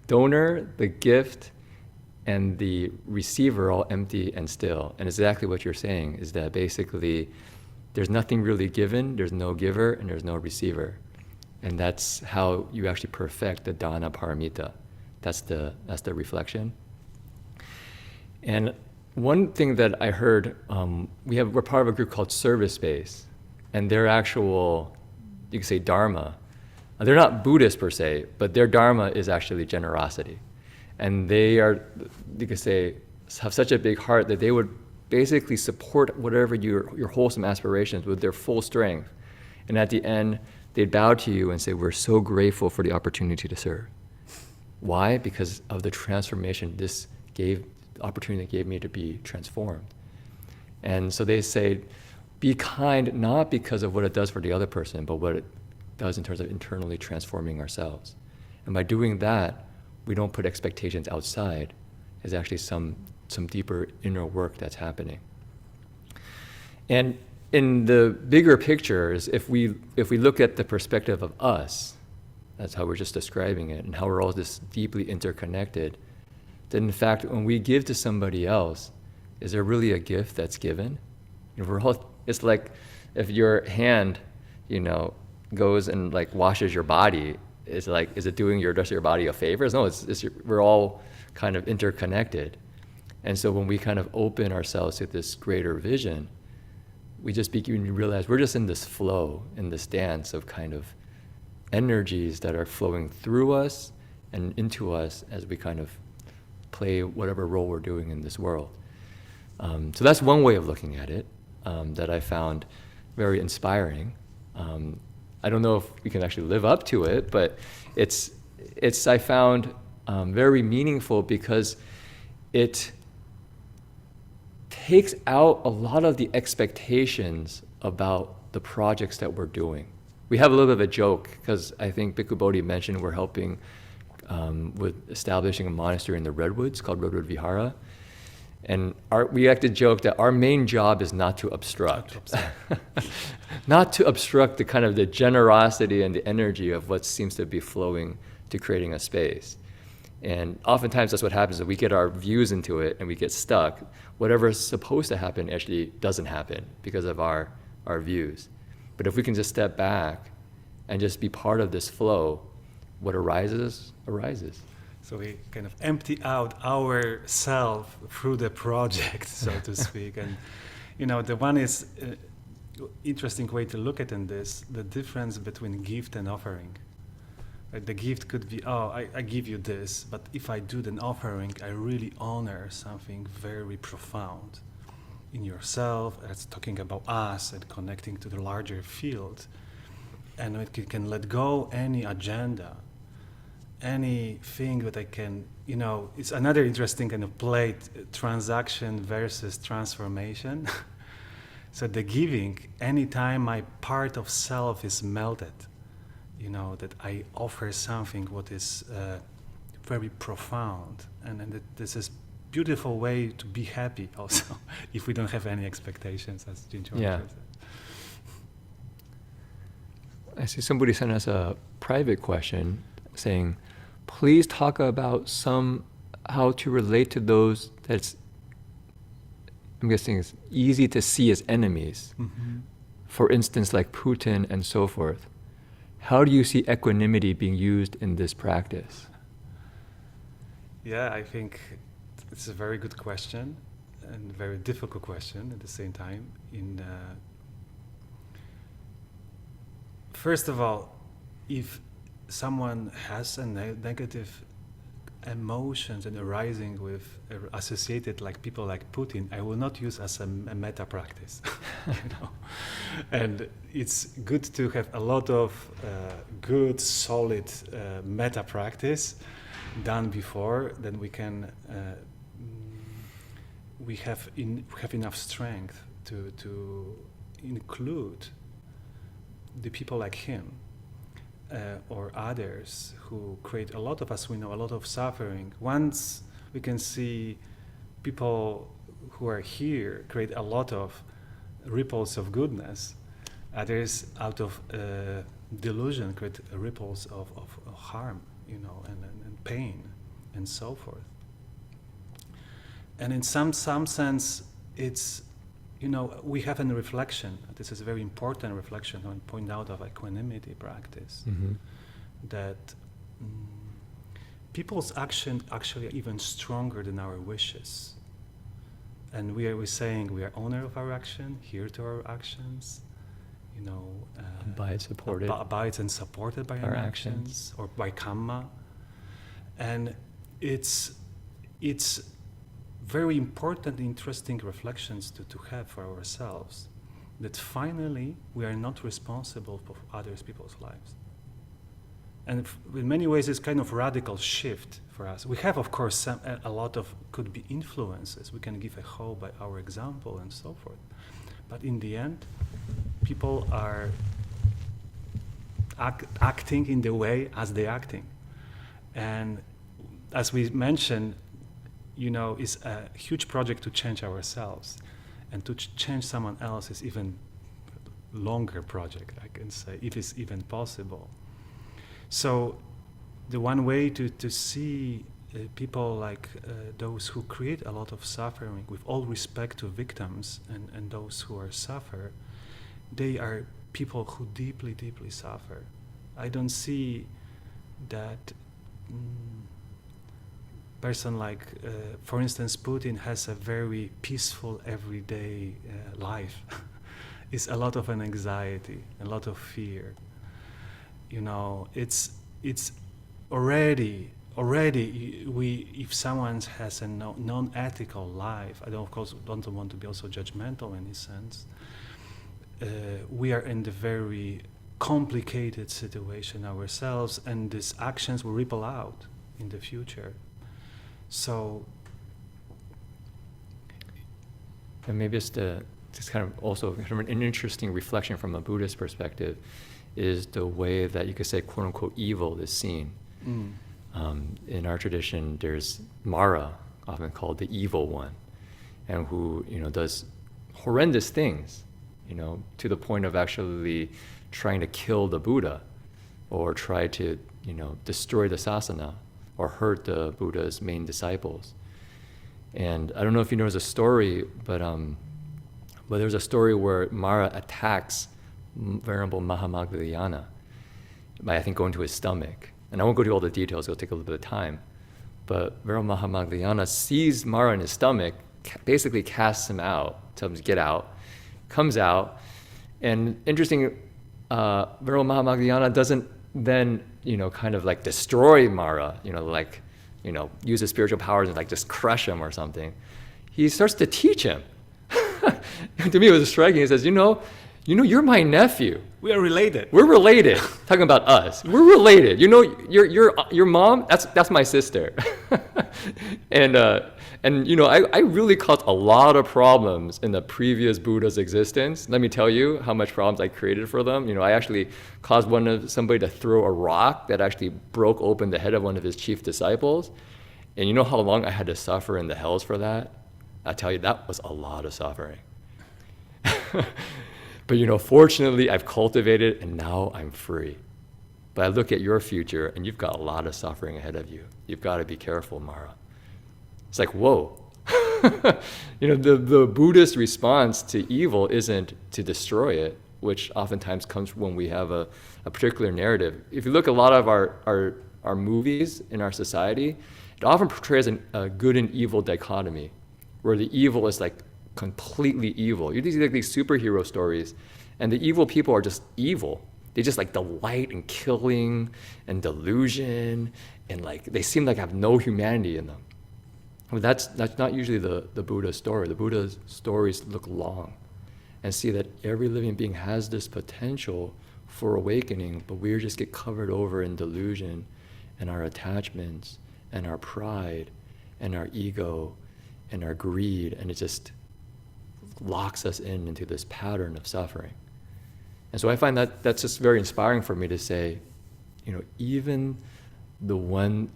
Speaker 2: donor, the gift, and the receiver all empty and still. And it's exactly what you're saying, is that basically there's nothing really given, there's no giver, and there's no receiver. And that's how you actually perfect the dana paramita. That's the reflection. And one thing that I heard, we're part of a group called Service Space, and their actual, you could say, Dharma. They're not Buddhist per se, but their Dharma is actually generosity. And they are, you could say, have such a big heart that they would basically support whatever your wholesome aspirations with their full strength. And at the end, they'd bow to you and say, we're so grateful for the opportunity to serve. Why? Because of the transformation this gave, the opportunity that gave me to be transformed. And so they say, be kind, not because of what it does for the other person, but what it does in terms of internally transforming ourselves. And by doing that, we don't put expectations outside. There's actually some deeper inner work that's happening. And in the bigger pictures, if we look at the perspective of us, that's how we're just describing it, and how we're all this deeply interconnected, then in fact, when we give to somebody else, is there really a gift that's given? We're all, it's like if your hand, goes and like washes your body, is it doing the rest of your body a favor? No, we're all kind of interconnected. And so when we kind of open ourselves to this greater vision, we just begin to realize we're just in this flow, in this dance of kind of energies that are flowing through us and into us as we kind of play whatever role we're doing in this world. So that's one way of looking at it that I found very inspiring. I don't know if we can actually live up to it, but it's I found very meaningful because it takes out a lot of the expectations about the projects that we're doing. We have a little bit of a joke because I think Bhikkhu Bodhi mentioned we're helping with establishing a monastery in the Redwoods called Redwood Vihara. And we like to joke that our main job is not to obstruct. Not to obstruct the kind of the generosity and the energy of what seems to be flowing to creating a space. And oftentimes that's what happens, is we get our views into it and we get stuck. Whatever is supposed to happen actually doesn't happen because of our views. But if we can just step back and just be part of this flow, what arises, arises.
Speaker 3: So we kind of empty out our self through the project, so to speak. And, the one is interesting way to look at in this, the difference between gift and offering. Right? The gift could be, I give you this, but if I do an offering, I really honor something very profound in yourself. It's talking about us and connecting to the larger field. And it can let go any agenda, anything that I can, it's another interesting kind of play, transaction versus transformation. So the giving, anytime my part of self is melted, that I offer something what is very profound. And that this is beautiful way to be happy also, if we don't have any expectations, as Jin Chuan said.
Speaker 2: I see somebody sent us a private question saying, please talk about how to relate to those that's, I'm guessing it's easy to see as enemies. Mm-hmm. For instance, like Putin and so forth. How do you see equanimity being used in this practice?
Speaker 3: Yeah, I think it's a very good question and a very difficult question at the same time. First of all, if someone has a negative emotions and arising with associated like people like Putin, I will not use as a meta practice. And it's good to have a lot of good solid meta practice done before, then we can we have enough strength to include the people like him. Or others who create a lot of, as we know, a lot of suffering. Once we can see people who are here create a lot of ripples of goodness, others out of delusion create ripples of harm, and pain, and so forth. And in some sense, it's, we have a reflection. This is a very important reflection on point out of equanimity practice. Mm-hmm. That people's action actually are even stronger than our wishes. And we're saying we are owner of our action, here to our actions,
Speaker 2: abide supported.
Speaker 3: Abides and supported by our actions, or by karma. And it's very important, interesting reflections to have for ourselves. that finally we are not responsible for other people's lives. And in many ways, it's kind of radical shift for us. We have, of course, a lot of could be influences. We can give a hope by our example and so forth. But in the end, people are acting in the way as they're acting. And as we mentioned, it's a huge project to change ourselves. And to change someone else is even longer project, I can say, if it's even possible. So the one way to see people like those who create a lot of suffering, with all respect to victims and those who are suffer, they are people who deeply, deeply suffer. I don't see that person like, for instance, Putin has a very peaceful everyday life. It's a lot of an anxiety, a lot of fear. It's already if someone has a non-ethical life, I don't want to be also judgmental in this sense. We are in the very complicated situation ourselves, and these actions will ripple out in the future. So,
Speaker 2: and maybe it's just kind of also kind of an interesting reflection from a Buddhist perspective is the way that you could say quote unquote evil is seen. In our tradition, there's Mara, often called the evil one, and who does horrendous things, to the point of actually trying to kill the Buddha, or try to destroy the sasana, or hurt the Buddha's main disciples. And I don't know if you know there's a story, but there's a story where Mara attacks Venerable Mahamagdalena by, I think, going to his stomach. And I won't go to all the details, it'll take a little bit of time. But Venerable Mahamagdalena sees Mara in his stomach, basically casts him out, tells him to get out, comes out, and interesting, Venerable Mahamagdalena doesn't then, kind of like destroy Mara, use his spiritual powers and like just crush him or something. He starts to teach him. To me, it was striking. He says, you're my nephew.
Speaker 3: We are related.
Speaker 2: We're related. Talking about us. We're related. Your mom, that's my sister. And I really caused a lot of problems in the previous Buddha's existence. Let me tell you how much problems I created for them. I actually caused somebody to throw a rock that actually broke open the head of one of his chief disciples. And you know how long I had to suffer in the hells for that? I tell you, that was a lot of suffering. But fortunately, I've cultivated, and now I'm free. But I look at your future, and you've got a lot of suffering ahead of you. You've got to be careful, Mara. It's like, whoa. The Buddhist response to evil isn't to destroy it, which oftentimes comes when we have a particular narrative. If you look at a lot of our movies in our society, it often portrays a good and evil dichotomy, where the evil is like completely evil. You see like these superhero stories, and the evil people are just evil. They just like delight in killing and delusion, and like they seem like have no humanity in them. Well, that's not usually the Buddha's story. The Buddha's stories look long and see that every living being has this potential for awakening, but we just get covered over in delusion and our attachments and our pride and our ego and our greed, and it just locks us into this pattern of suffering. And so I find that that's just very inspiring for me to say, even the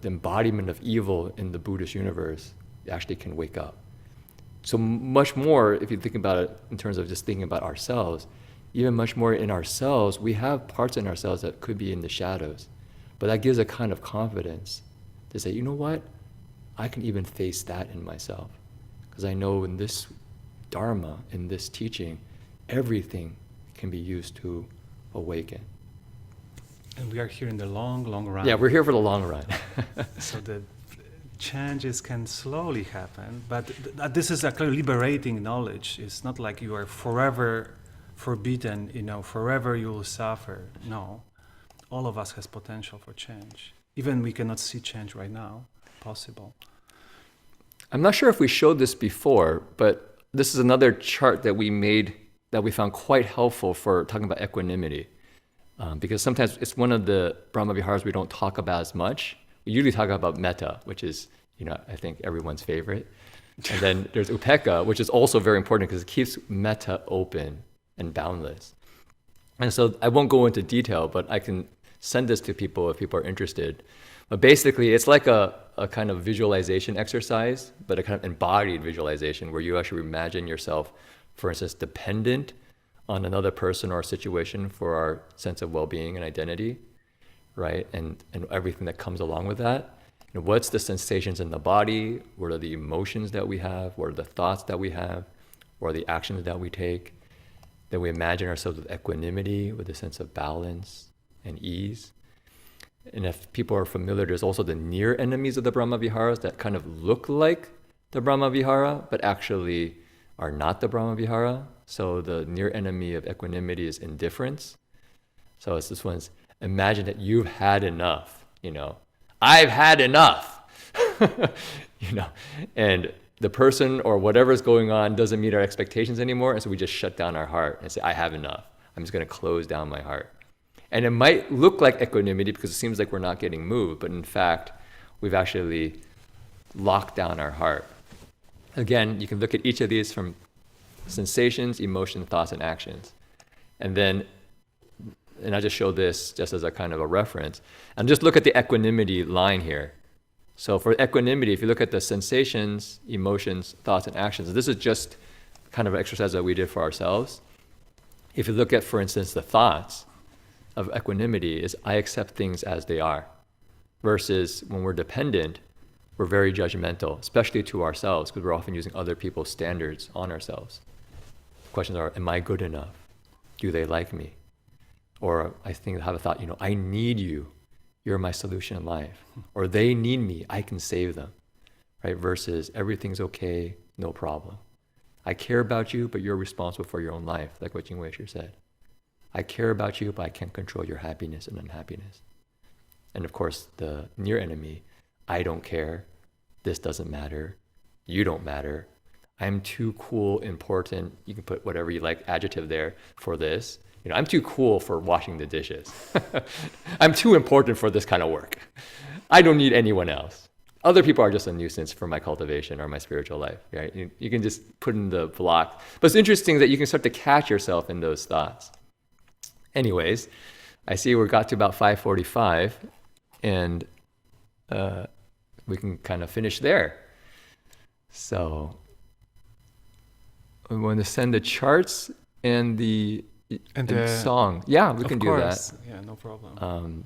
Speaker 2: embodiment of evil in the Buddhist universe actually can wake up. So much more, if you think about it in terms of just thinking about ourselves, even much more in ourselves, we have parts in ourselves that could be in the shadows. But that gives a kind of confidence to say, you know what? I can even face that in myself. Because I know in this Dharma, in this teaching, everything can be used to awaken.
Speaker 3: And we are here in the long, long run.
Speaker 2: Yeah, we're here for the long run.
Speaker 3: So the changes can slowly happen, but this is a liberating knowledge. It's not like you are forever forbidden, forever you will suffer. No, all of us has potential for change. Even we cannot see change right now, possible.
Speaker 2: I'm not sure if we showed this before, but this is another chart that we made that we found quite helpful for talking about equanimity. Because sometimes it's one of the Brahma Viharas we don't talk about as much. We usually talk about metta, which is, I think everyone's favorite. And then there's upekkha, which is also very important because it keeps metta open and boundless. And so I won't go into detail, but I can send this to people if people are interested. But basically, it's like a kind of visualization exercise, but a kind of embodied visualization where you actually imagine yourself, for instance, dependent on another person or situation for our sense of well-being and identity, right? And everything that comes along with that. What's the sensations in the body? What are the emotions that we have? What are the thoughts that we have? What are the actions that we take? Then we imagine ourselves with equanimity, with a sense of balance and ease. And if people are familiar, there's also the near enemies of the Brahma Viharas that kind of look like the Brahma Vihara, but actually are not the Brahma Vihara. So the near enemy of equanimity is indifference. So it's this one's, imagine that you've had enough, I've had enough, and the person or whatever's going on doesn't meet our expectations anymore. And so we just shut down our heart and say, I have enough. I'm just going to close down my heart. And it might look like equanimity because it seems like we're not getting moved, but in fact, we've actually locked down our heart. Again, you can look at each of these from sensations, emotions, thoughts, and actions. And I just show this just as a kind of a reference. And just look at the equanimity line here. So for equanimity, if you look at the sensations, emotions, thoughts, and actions, this is just kind of an exercise that we did for ourselves. If you look at, for instance, the thoughts of equanimity is I accept things as they are. Versus when we're dependent, we're very judgmental, especially to ourselves, because we're often using other people's standards on ourselves. Questions are, am I good enough? Do they like me? Or I have a thought, I need you. You're my solution in life. Or they need me. I can save them. Right? Versus everything's okay, no problem. I care about you, but you're responsible for your own life, like what Jin Wei said. I care about you, but I can't control your happiness and unhappiness. And of course, the near enemy, I don't care. This doesn't matter. You don't matter. I'm too cool, important. You can put whatever you like adjective there for this. I'm too cool for washing the dishes. I'm too important for this kind of work. I don't need anyone else. Other people are just a nuisance for my cultivation or my spiritual life, right? You can just put in the block. But it's interesting that you can start to catch yourself in those thoughts. Anyways, I see we got to about 5:45, and we can kind of finish there. So we want to send the charts and the song. Yeah, we can do that.
Speaker 3: Yeah, no problem.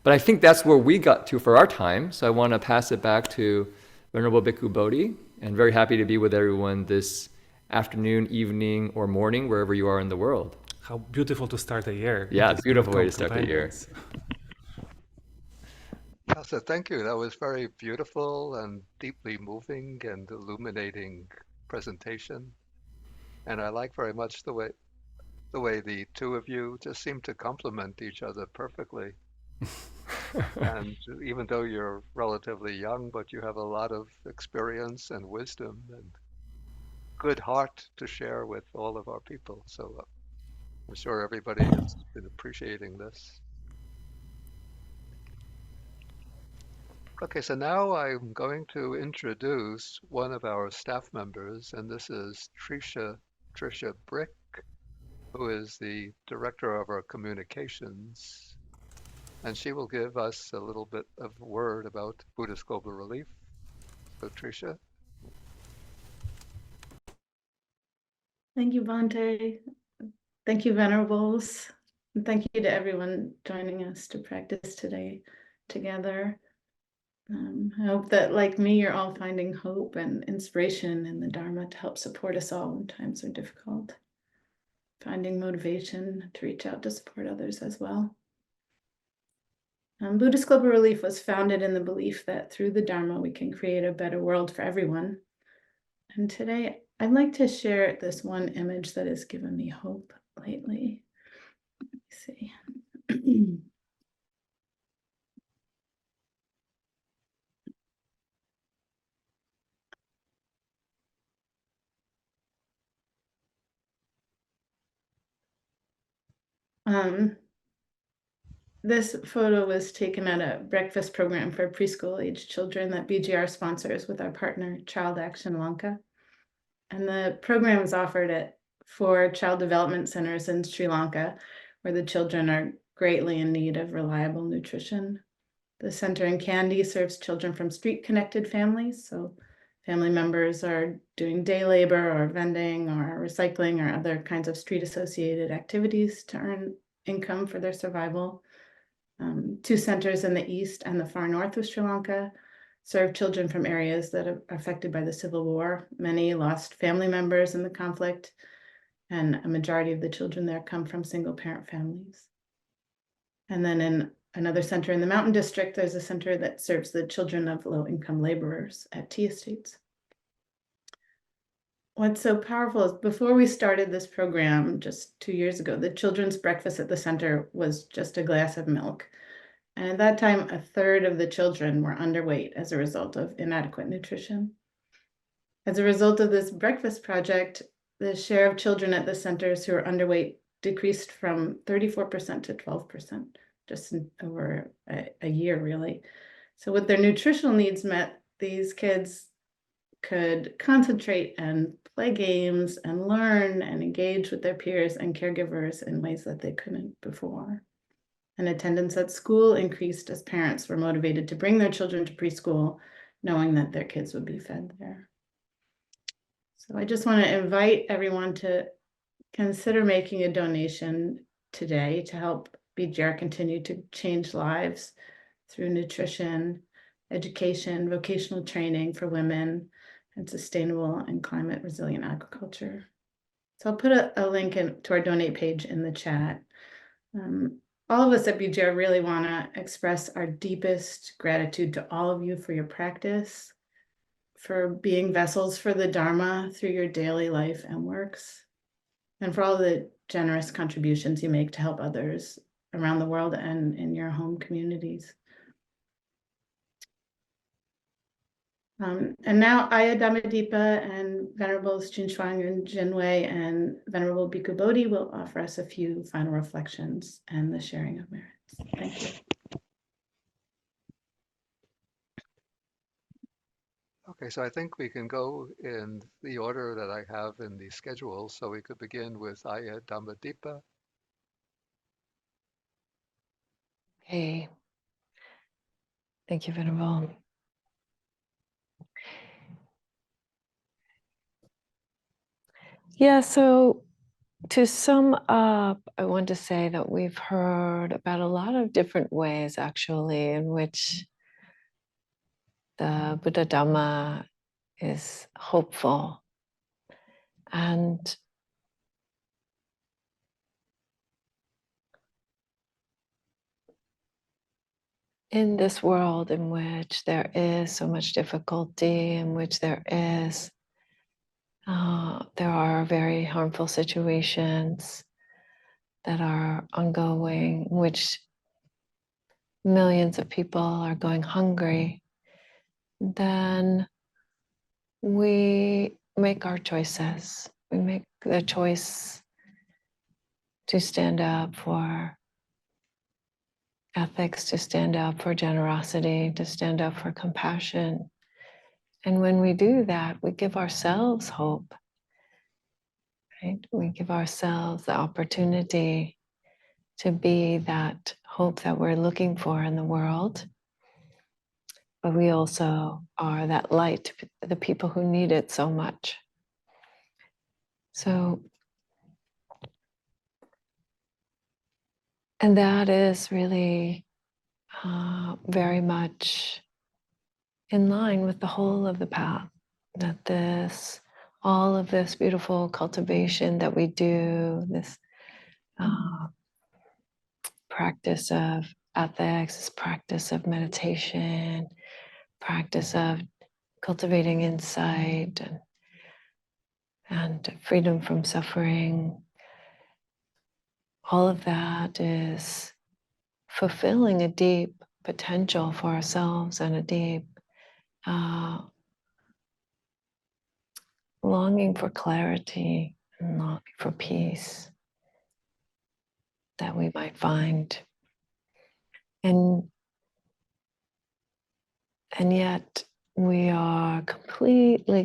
Speaker 2: But I think that's where we got to for our time. So I want to pass it back to Venerable Bhikkhu Bodhi, and very happy to be with everyone this afternoon, evening, or morning, wherever you are in the world.
Speaker 3: How beautiful to start a year.
Speaker 2: Yeah, it's a beautiful way to start the year.
Speaker 1: So thank you. That was very beautiful and deeply moving and illuminating presentation. And I like very much the way the two of you just seem to complement each other perfectly. And even though you're relatively young, but you have a lot of experience and wisdom and good heart to share with all of our people. So I'm sure everybody has been appreciating this. Okay, so now I'm going to introduce one of our staff members, and this is Tricia Brick, who is the director of our communications. And she will give us a little bit of word about Buddhist Global Relief. So Tricia.
Speaker 5: Thank you, Bhante. Thank you, Venerables. And thank you to everyone joining us to practice today together. I hope that, like me, you're all finding hope and inspiration in the Dharma to help support us all when times are difficult. Finding motivation to reach out to support others as well. Buddhist Global Relief was founded in the belief that through the Dharma we can create a better world for everyone. And today I'd like to share this one image that has given me hope lately. Let me see. This photo was taken at a breakfast program for preschool age children that BGR sponsors with our partner, Child Action Lanka. And the program is offered at 4 child development centers in Sri Lanka, where the children are greatly in need of reliable nutrition. The center in Kandy serves children from street-connected families, so family members are doing day labor or vending or recycling or other kinds of street-associated activities to earn income for their survival. 2 centers in the east and the far north of Sri Lanka serve children from areas that are affected by the civil war. Many lost family members in the conflict, and a majority of the children there come from single-parent families. And then in another center in the Mountain District, there's a center that serves the children of low-income laborers at tea estates. What's so powerful is before we started this program just 2 years ago, the children's breakfast at the center was just a glass of milk. And at that time, 1/3 of the children were underweight as a result of inadequate nutrition. As a result of this breakfast project, the share of children at the centers who are underweight decreased from 34% to 12%, just over a year, really. So with their nutritional needs met, these kids could concentrate and play games and learn and engage with their peers and caregivers in ways that they couldn't before. And attendance at school increased as parents were motivated to bring their children to preschool, knowing that their kids would be fed there. So I just want to invite everyone to consider making a donation today to help BGR continue to change lives through nutrition, education, vocational training for women, and sustainable and climate resilient agriculture. So I'll put a link to our donate page in the chat. All of us at BGR really want to express our deepest gratitude to all of you for your practice, for being vessels for the Dharma through your daily life and works, and for all the generous contributions you make to help others around the world and in your home communities. And now Ayya Dhammadipa and Venerables Jin Chuan and Jin Wei and Venerable Bhikkhu Bodhi will offer us a few final reflections and the sharing of merits. Thank you.
Speaker 1: Okay, so I think we can go in the order that I have in the schedule. So we could begin with Ayya Dhammadipa.
Speaker 6: Okay. Thank you, Venerable. Yeah, so to sum up, I want to say that we've heard about a lot of different ways, actually, in which the Buddha Dhamma is hopeful. And in this world in which there is so much difficulty, in which there are very harmful situations that are ongoing, in which millions of people are going hungry, then we make our choices. We make the choice to stand up for ethics, to stand up for generosity, to stand up for compassion. And when we do that, we give ourselves hope, right? We give ourselves the opportunity to be that hope that we're looking for in the world. But we also are that light to the people who need it so much. So, and that is really very much in line with the whole of the path, that all of this beautiful cultivation that we do, this practice of ethics, this practice of meditation, practice of cultivating insight and freedom from suffering, all of that is fulfilling a deep potential for ourselves and a deep longing for clarity and longing for peace that we might find. And yet we are completely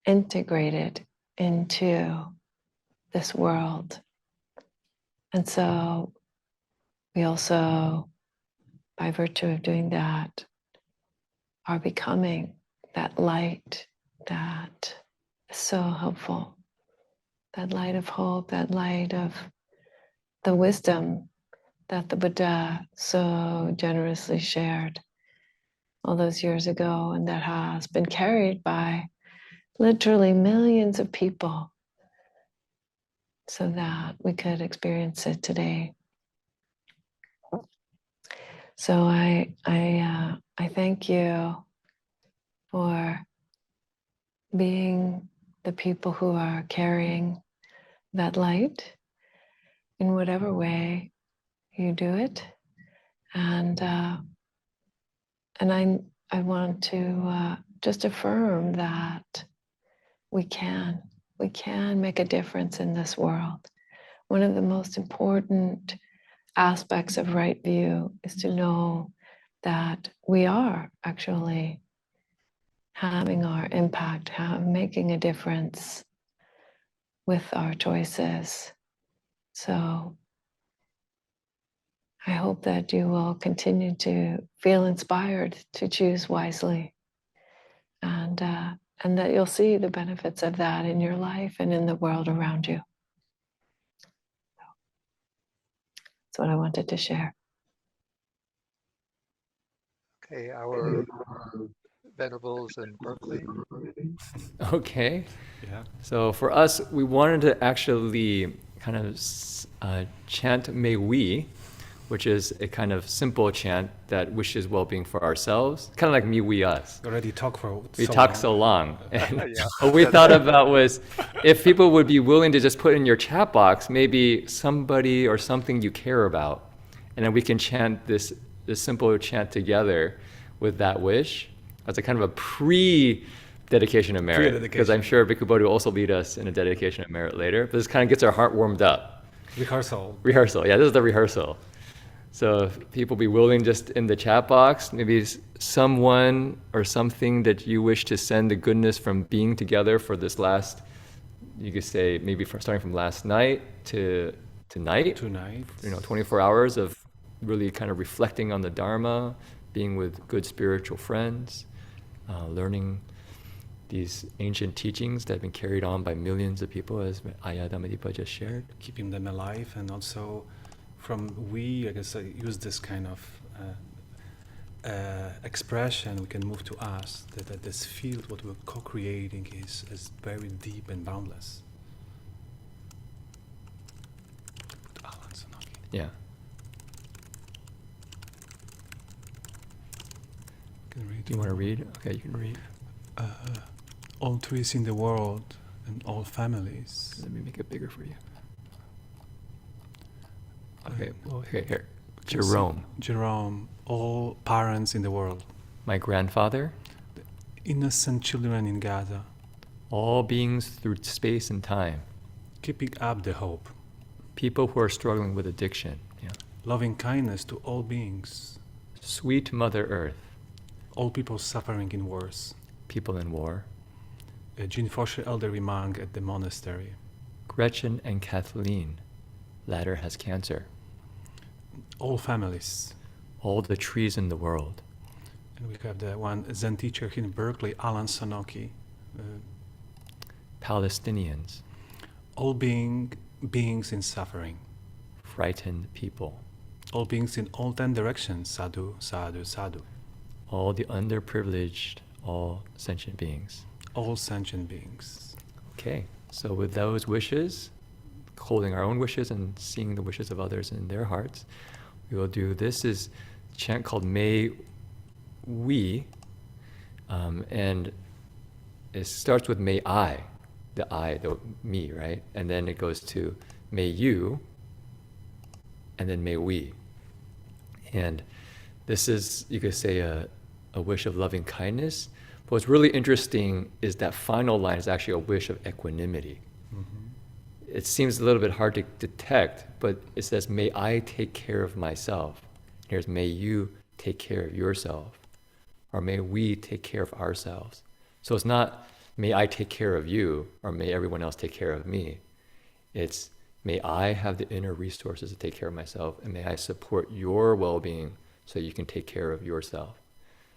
Speaker 6: integrated into this world. And so we also, by virtue of doing that, are becoming that light that is so helpful, that light of hope, that light of the wisdom that the Buddha so generously shared all those years ago, and that has been carried by literally millions of people so that we could experience it today. So I thank you for being the people who are carrying that light in whatever way you do it, and I want to just affirm that we can make a difference in this world. One of the most important aspects of right view is to know that we are actually having our impact, making a difference with our choices. So I hope that you will continue to feel inspired to choose wisely, and that you'll see the benefits of that in your life and in the world around you. That's what I wanted to share.
Speaker 1: Okay, our venerables in Berkeley.
Speaker 2: Okay.
Speaker 3: Yeah.
Speaker 2: So for us, we wanted to actually kind of chant May We, which is a kind of simple chant that wishes well-being for ourselves, kind of like me, we, us.
Speaker 3: You already talk for
Speaker 2: We
Speaker 3: so
Speaker 2: talk
Speaker 3: long.
Speaker 2: so long. And
Speaker 1: Yeah.
Speaker 2: what we thought about was if people would be willing to just put in your chat box, maybe somebody or something you care about, and then we can chant this simple chant together with that wish as a kind of a pre-dedication of merit. Because I'm sure Bhikkhu Bodhi will also lead us in a dedication of merit later. But this kind of gets our heart warmed up.
Speaker 3: Rehearsal.
Speaker 2: Yeah, this is the rehearsal. So if people be willing just in the chat box, maybe someone or something that you wish to send the goodness from being together for this last, you could say maybe starting from last night to tonight. 24 hours of really kind of reflecting on the Dharma, being with good spiritual friends, learning these ancient teachings that have been carried on by millions of people, as Ayya Dhammadipa just shared.
Speaker 3: Keeping them alive, and also from I guess I use this kind of expression, we can move to us, that this field, what we're co-creating is very deep and boundless.
Speaker 2: Yeah. Do you want to read? Okay, you can read.
Speaker 3: All trees in the world and all families.
Speaker 2: Let me make it bigger for you. Okay, here.
Speaker 3: Jerome, all parents in the world.
Speaker 2: My grandfather.
Speaker 3: The innocent children in Gaza.
Speaker 2: All beings through space and time.
Speaker 3: Keeping up the hope.
Speaker 2: People who are struggling with addiction. Yeah.
Speaker 3: Loving kindness to all beings.
Speaker 2: Sweet Mother Earth.
Speaker 3: All people suffering in wars.
Speaker 2: People in war.
Speaker 3: Jin Foshe, elderly monk at the monastery.
Speaker 2: Gretchen and Kathleen. Latter has cancer.
Speaker 3: All families.
Speaker 2: All the trees in the world.
Speaker 3: And we have the one Zen teacher here in Berkeley, Alan Sanoki.
Speaker 2: Palestinians.
Speaker 3: All beings in suffering.
Speaker 2: Frightened people.
Speaker 3: All beings in all 10 directions. Sadhu, sadhu, sadhu.
Speaker 2: All the underprivileged, all sentient beings.
Speaker 3: All sentient beings.
Speaker 2: Okay, so with those wishes, holding our own wishes and seeing the wishes of others in their hearts, we will do, this is a chant called May We, and it starts with May I, the me, right? And then it goes to May You, and then May We. And this is, you could say, a wish of loving kindness, But what's really interesting is that final line is actually a wish of equanimity. It seems a little bit hard to detect, but it says, may I take care of myself. Here's, may you take care of yourself. Or may we take care of ourselves. So it's not, may I take care of you, or may everyone else take care of me. It's, may I have the inner resources to take care of myself, and may I support your well-being so you can take care of yourself.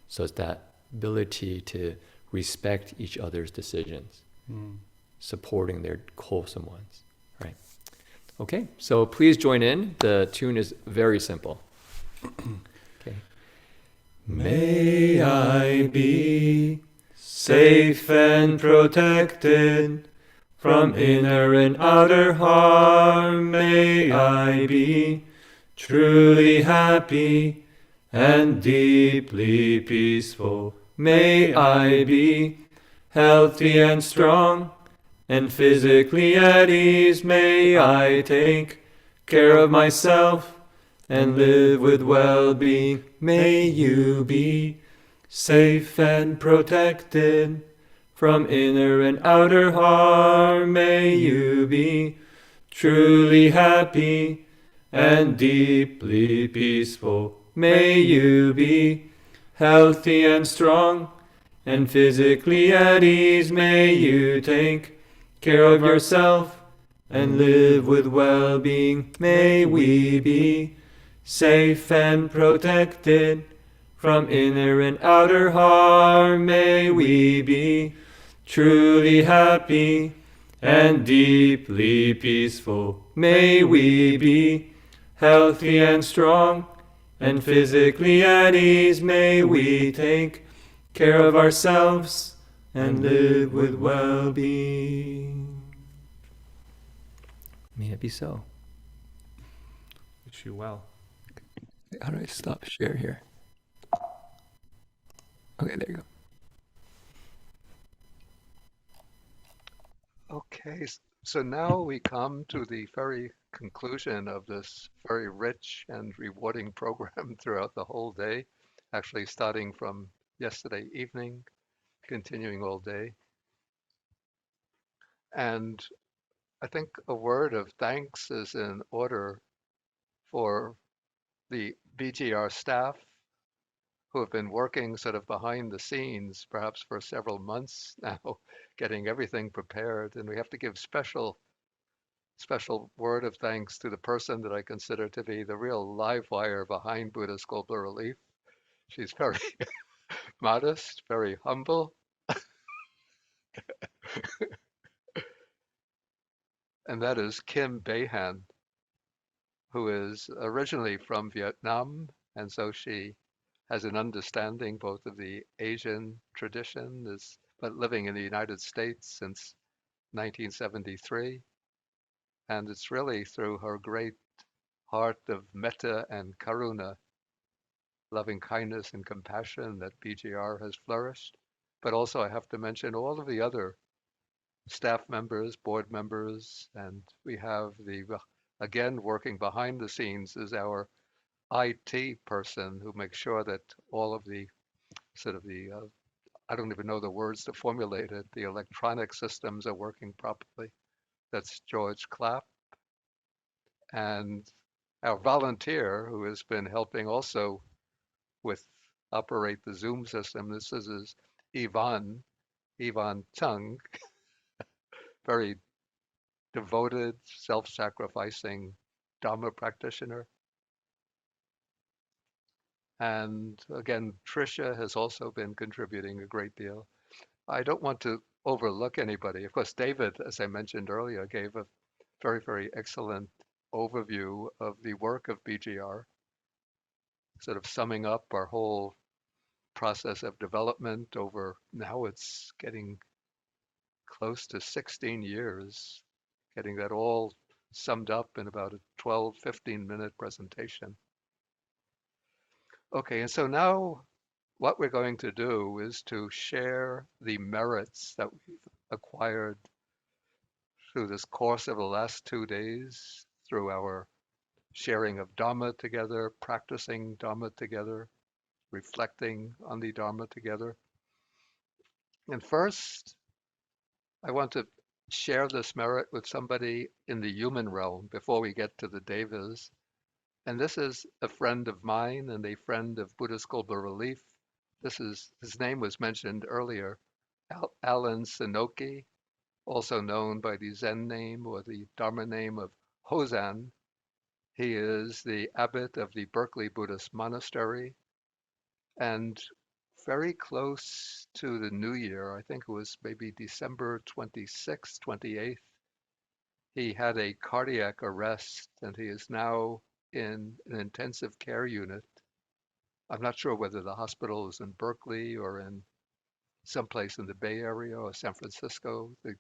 Speaker 2: So it's that ability to respect each other's decisions, supporting their wholesome ones, right? Okay, so please join in. The tune is very simple. Okay.
Speaker 3: May I be safe and protected from inner and outer harm. May I be truly happy and deeply peaceful. May I be healthy and strong and physically at ease. May I take care of myself and live with well-being. May you be safe and protected from inner and outer harm. May you be truly happy and deeply peaceful. May you be healthy and strong and physically at ease. May you take care of yourself and live with well-being. May we be safe and protected from inner and outer harm. May we be truly happy and deeply peaceful. May we be healthy and strong and physically at ease. May we take care of ourselves and live with well-being.
Speaker 2: May it be so.
Speaker 3: Wish you well.
Speaker 2: How do I stop share here? Okay, there you go.
Speaker 1: Okay, so now we come to the very conclusion of this very rich and rewarding program throughout the whole day, actually starting from yesterday evening, continuing all day. And I think a word of thanks is in order for the BGR staff who have been working sort of behind the scenes, perhaps for several months now, getting everything prepared. And we have to give special word of thanks to the person that I consider to be the real live wire behind Buddhist Global Relief. She's very modest, very humble, and that is Kim Behan, who is originally from Vietnam, and so she has an understanding both of the Asian tradition, but living in the United States since 1973. And it's really through her great heart of metta and karuna, loving kindness and compassion, that BGR has flourished. But also I have to mention all of the other staff members, board members, and we have again, working behind the scenes is our IT person who makes sure that all of the I don't even know the words to formulate it, the electronic systems are working properly. That's George Clapp. And our volunteer who has been helping also with operate the Zoom system, this is Yvonne Chung, very devoted, self-sacrificing Dharma practitioner. And again, Tricia has also been contributing a great deal. I don't want to overlook anybody. Of course, David, as I mentioned earlier, gave a very, very excellent overview of the work of BGR, sort of summing up our whole process of development over, now it's getting close to 16 years, getting that all summed up in about a 12, 15-minute presentation. Okay, and so now what we're going to do is to share the merits that we've acquired through this course of the last 2 days, through our sharing of Dharma together, practicing Dharma together, reflecting on the Dharma together. And first, I want to share this merit with somebody in the human realm before we get to the devas. And this is a friend of mine and a friend of Buddhist Global Relief. His name was mentioned earlier, Alan Sinoki, also known by the Zen name or the Dharma name of Hozan. He is the abbot of the Berkeley Buddhist Monastery, and very close to the new year, I think it was maybe December 26th, 28th, he had a cardiac arrest and he is now in an intensive care unit. I'm not sure whether the hospital is in Berkeley or in someplace in the Bay Area or San Francisco. It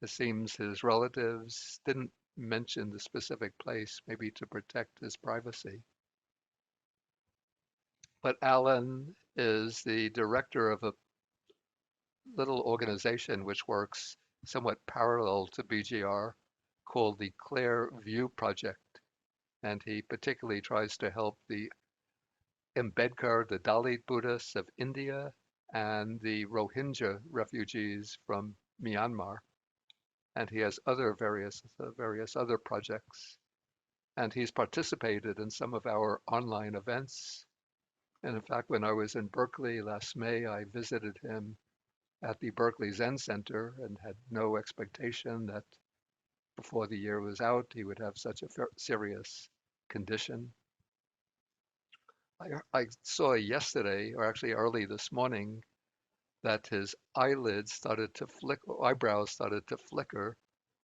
Speaker 1: seems his relatives didn't mention the specific place, maybe to protect his privacy. But Alan is the director of a little organization which works somewhat parallel to BGR called the Clear View Project. And he particularly tries to help the Ambedkar, the Dalit Buddhists of India, and the Rohingya refugees from Myanmar. And he has other various other projects. And he's participated in some of our online events. And in fact, when I was in Berkeley last May, I visited him at the Berkeley Zen Center and had no expectation that before the year was out, he would have such a serious condition. I saw yesterday, or actually early this morning, that his eyelids started to flicker, eyebrows started to flicker,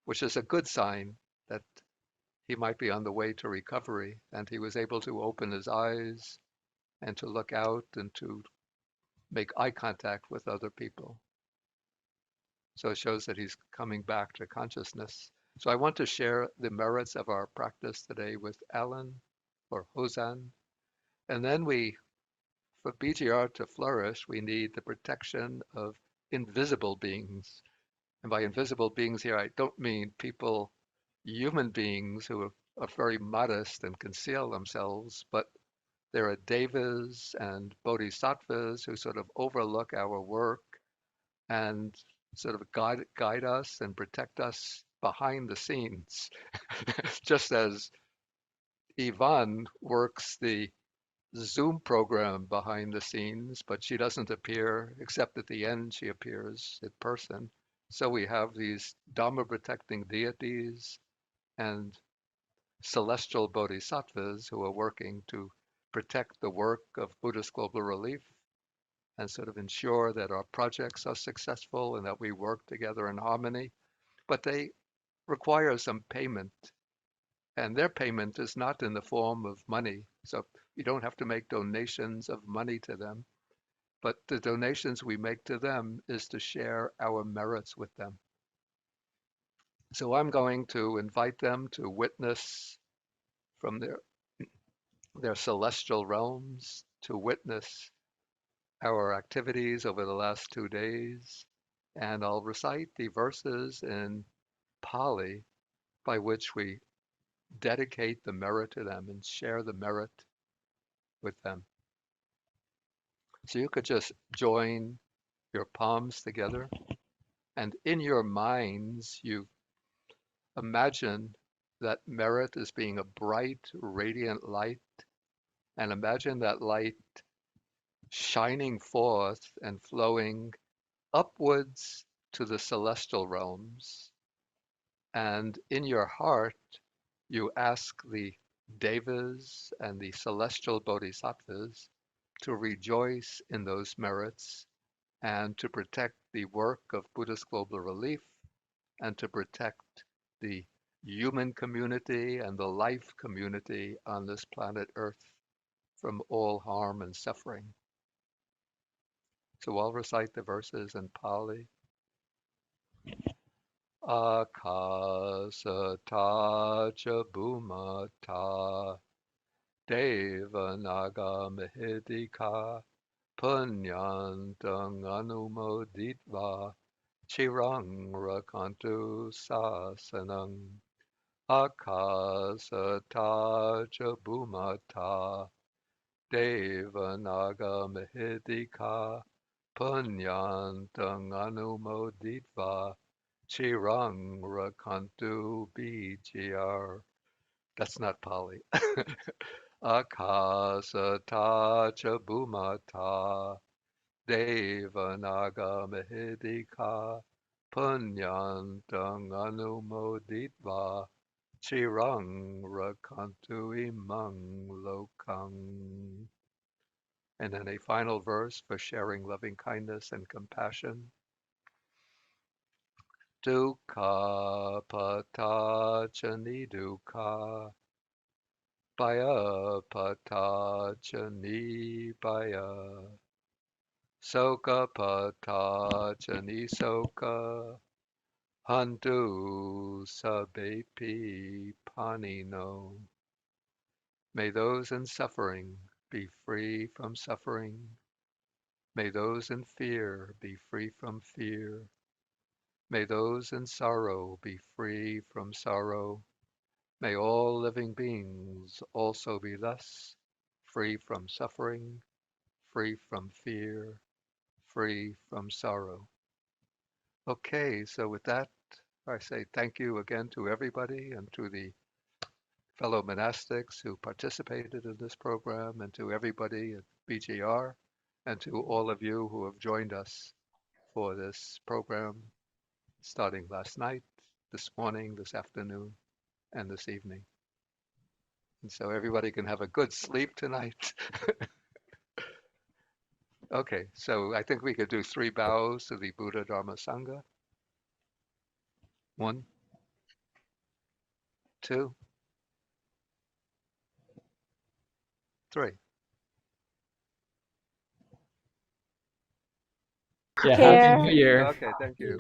Speaker 1: which is a good sign that he might be on the way to recovery. And he was able to open his eyes and to look out and to make eye contact with other people. So it shows that he's coming back to consciousness. So I want to share the merits of our practice today with Alan or Hozan. And then for BGR to flourish, we need the protection of invisible beings. And by invisible beings here, I don't mean people, human beings who are very modest and conceal themselves, but there are devas and bodhisattvas who sort of overlook our work and sort of guide us and protect us behind the scenes. Just as Yvonne works the Zoom program behind the scenes, but she doesn't appear, except at the end she appears in person. So we have these Dharma protecting deities and celestial bodhisattvas who are working to protect the work of Buddhist Global Relief and sort of ensure that our projects are successful and that we work together in harmony. But they require some payment, and their payment is not in the form of money. So you don't have to make donations of money to them, but the donations we make to them is to share our merits with them. So I'm going to invite them to witness from their celestial realms, to witness our activities over the last 2 days, and I'll recite the verses in Pali by which we dedicate the merit to them and share the merit with them. So you could just join your palms together, and in your minds, you imagine that merit as being a bright, radiant light, and imagine that light shining forth and flowing upwards to the celestial realms. And in your heart, you ask the devas and the celestial bodhisattvas to rejoice in those merits and to protect the work of Buddhist Global Relief and to protect the human community and the life community on this planet Earth from all harm and suffering. So I'll recite the verses in Pali. Akasata cha bhumata devanaga mahidika punyantang anumoditva chirang rakantu sasanang. Akasata cha bhumata devanaga mahidika Punyantang anumoditva chirang rakantu BGR. That's not Pali. Akasata cha bhumata devanaga mahidika punyantang anumoditva chirang rakantu imang lokang. And then a final verse for sharing loving kindness and compassion. Dukkha pata chani dukkha baya pata chani baya soka pata chani soka hantu sabepi panino. May those in suffering be free from suffering. May those in fear be free from fear. May those in sorrow be free from sorrow. May all living beings also be thus, free from suffering, free from fear, free from sorrow. Okay, so with that, I say thank you again to everybody and to the fellow monastics who participated in this program and to everybody at BGR and to all of you who have joined us for this program starting last night, this morning, this afternoon, and this evening. And so everybody can have a good sleep tonight. Okay, so I think we could do 3 bows to the Buddha, Dharma, Sangha. 1, 2, 3.
Speaker 2: Yeah, Happy
Speaker 6: Care.
Speaker 2: New Year.
Speaker 1: Okay, thank you.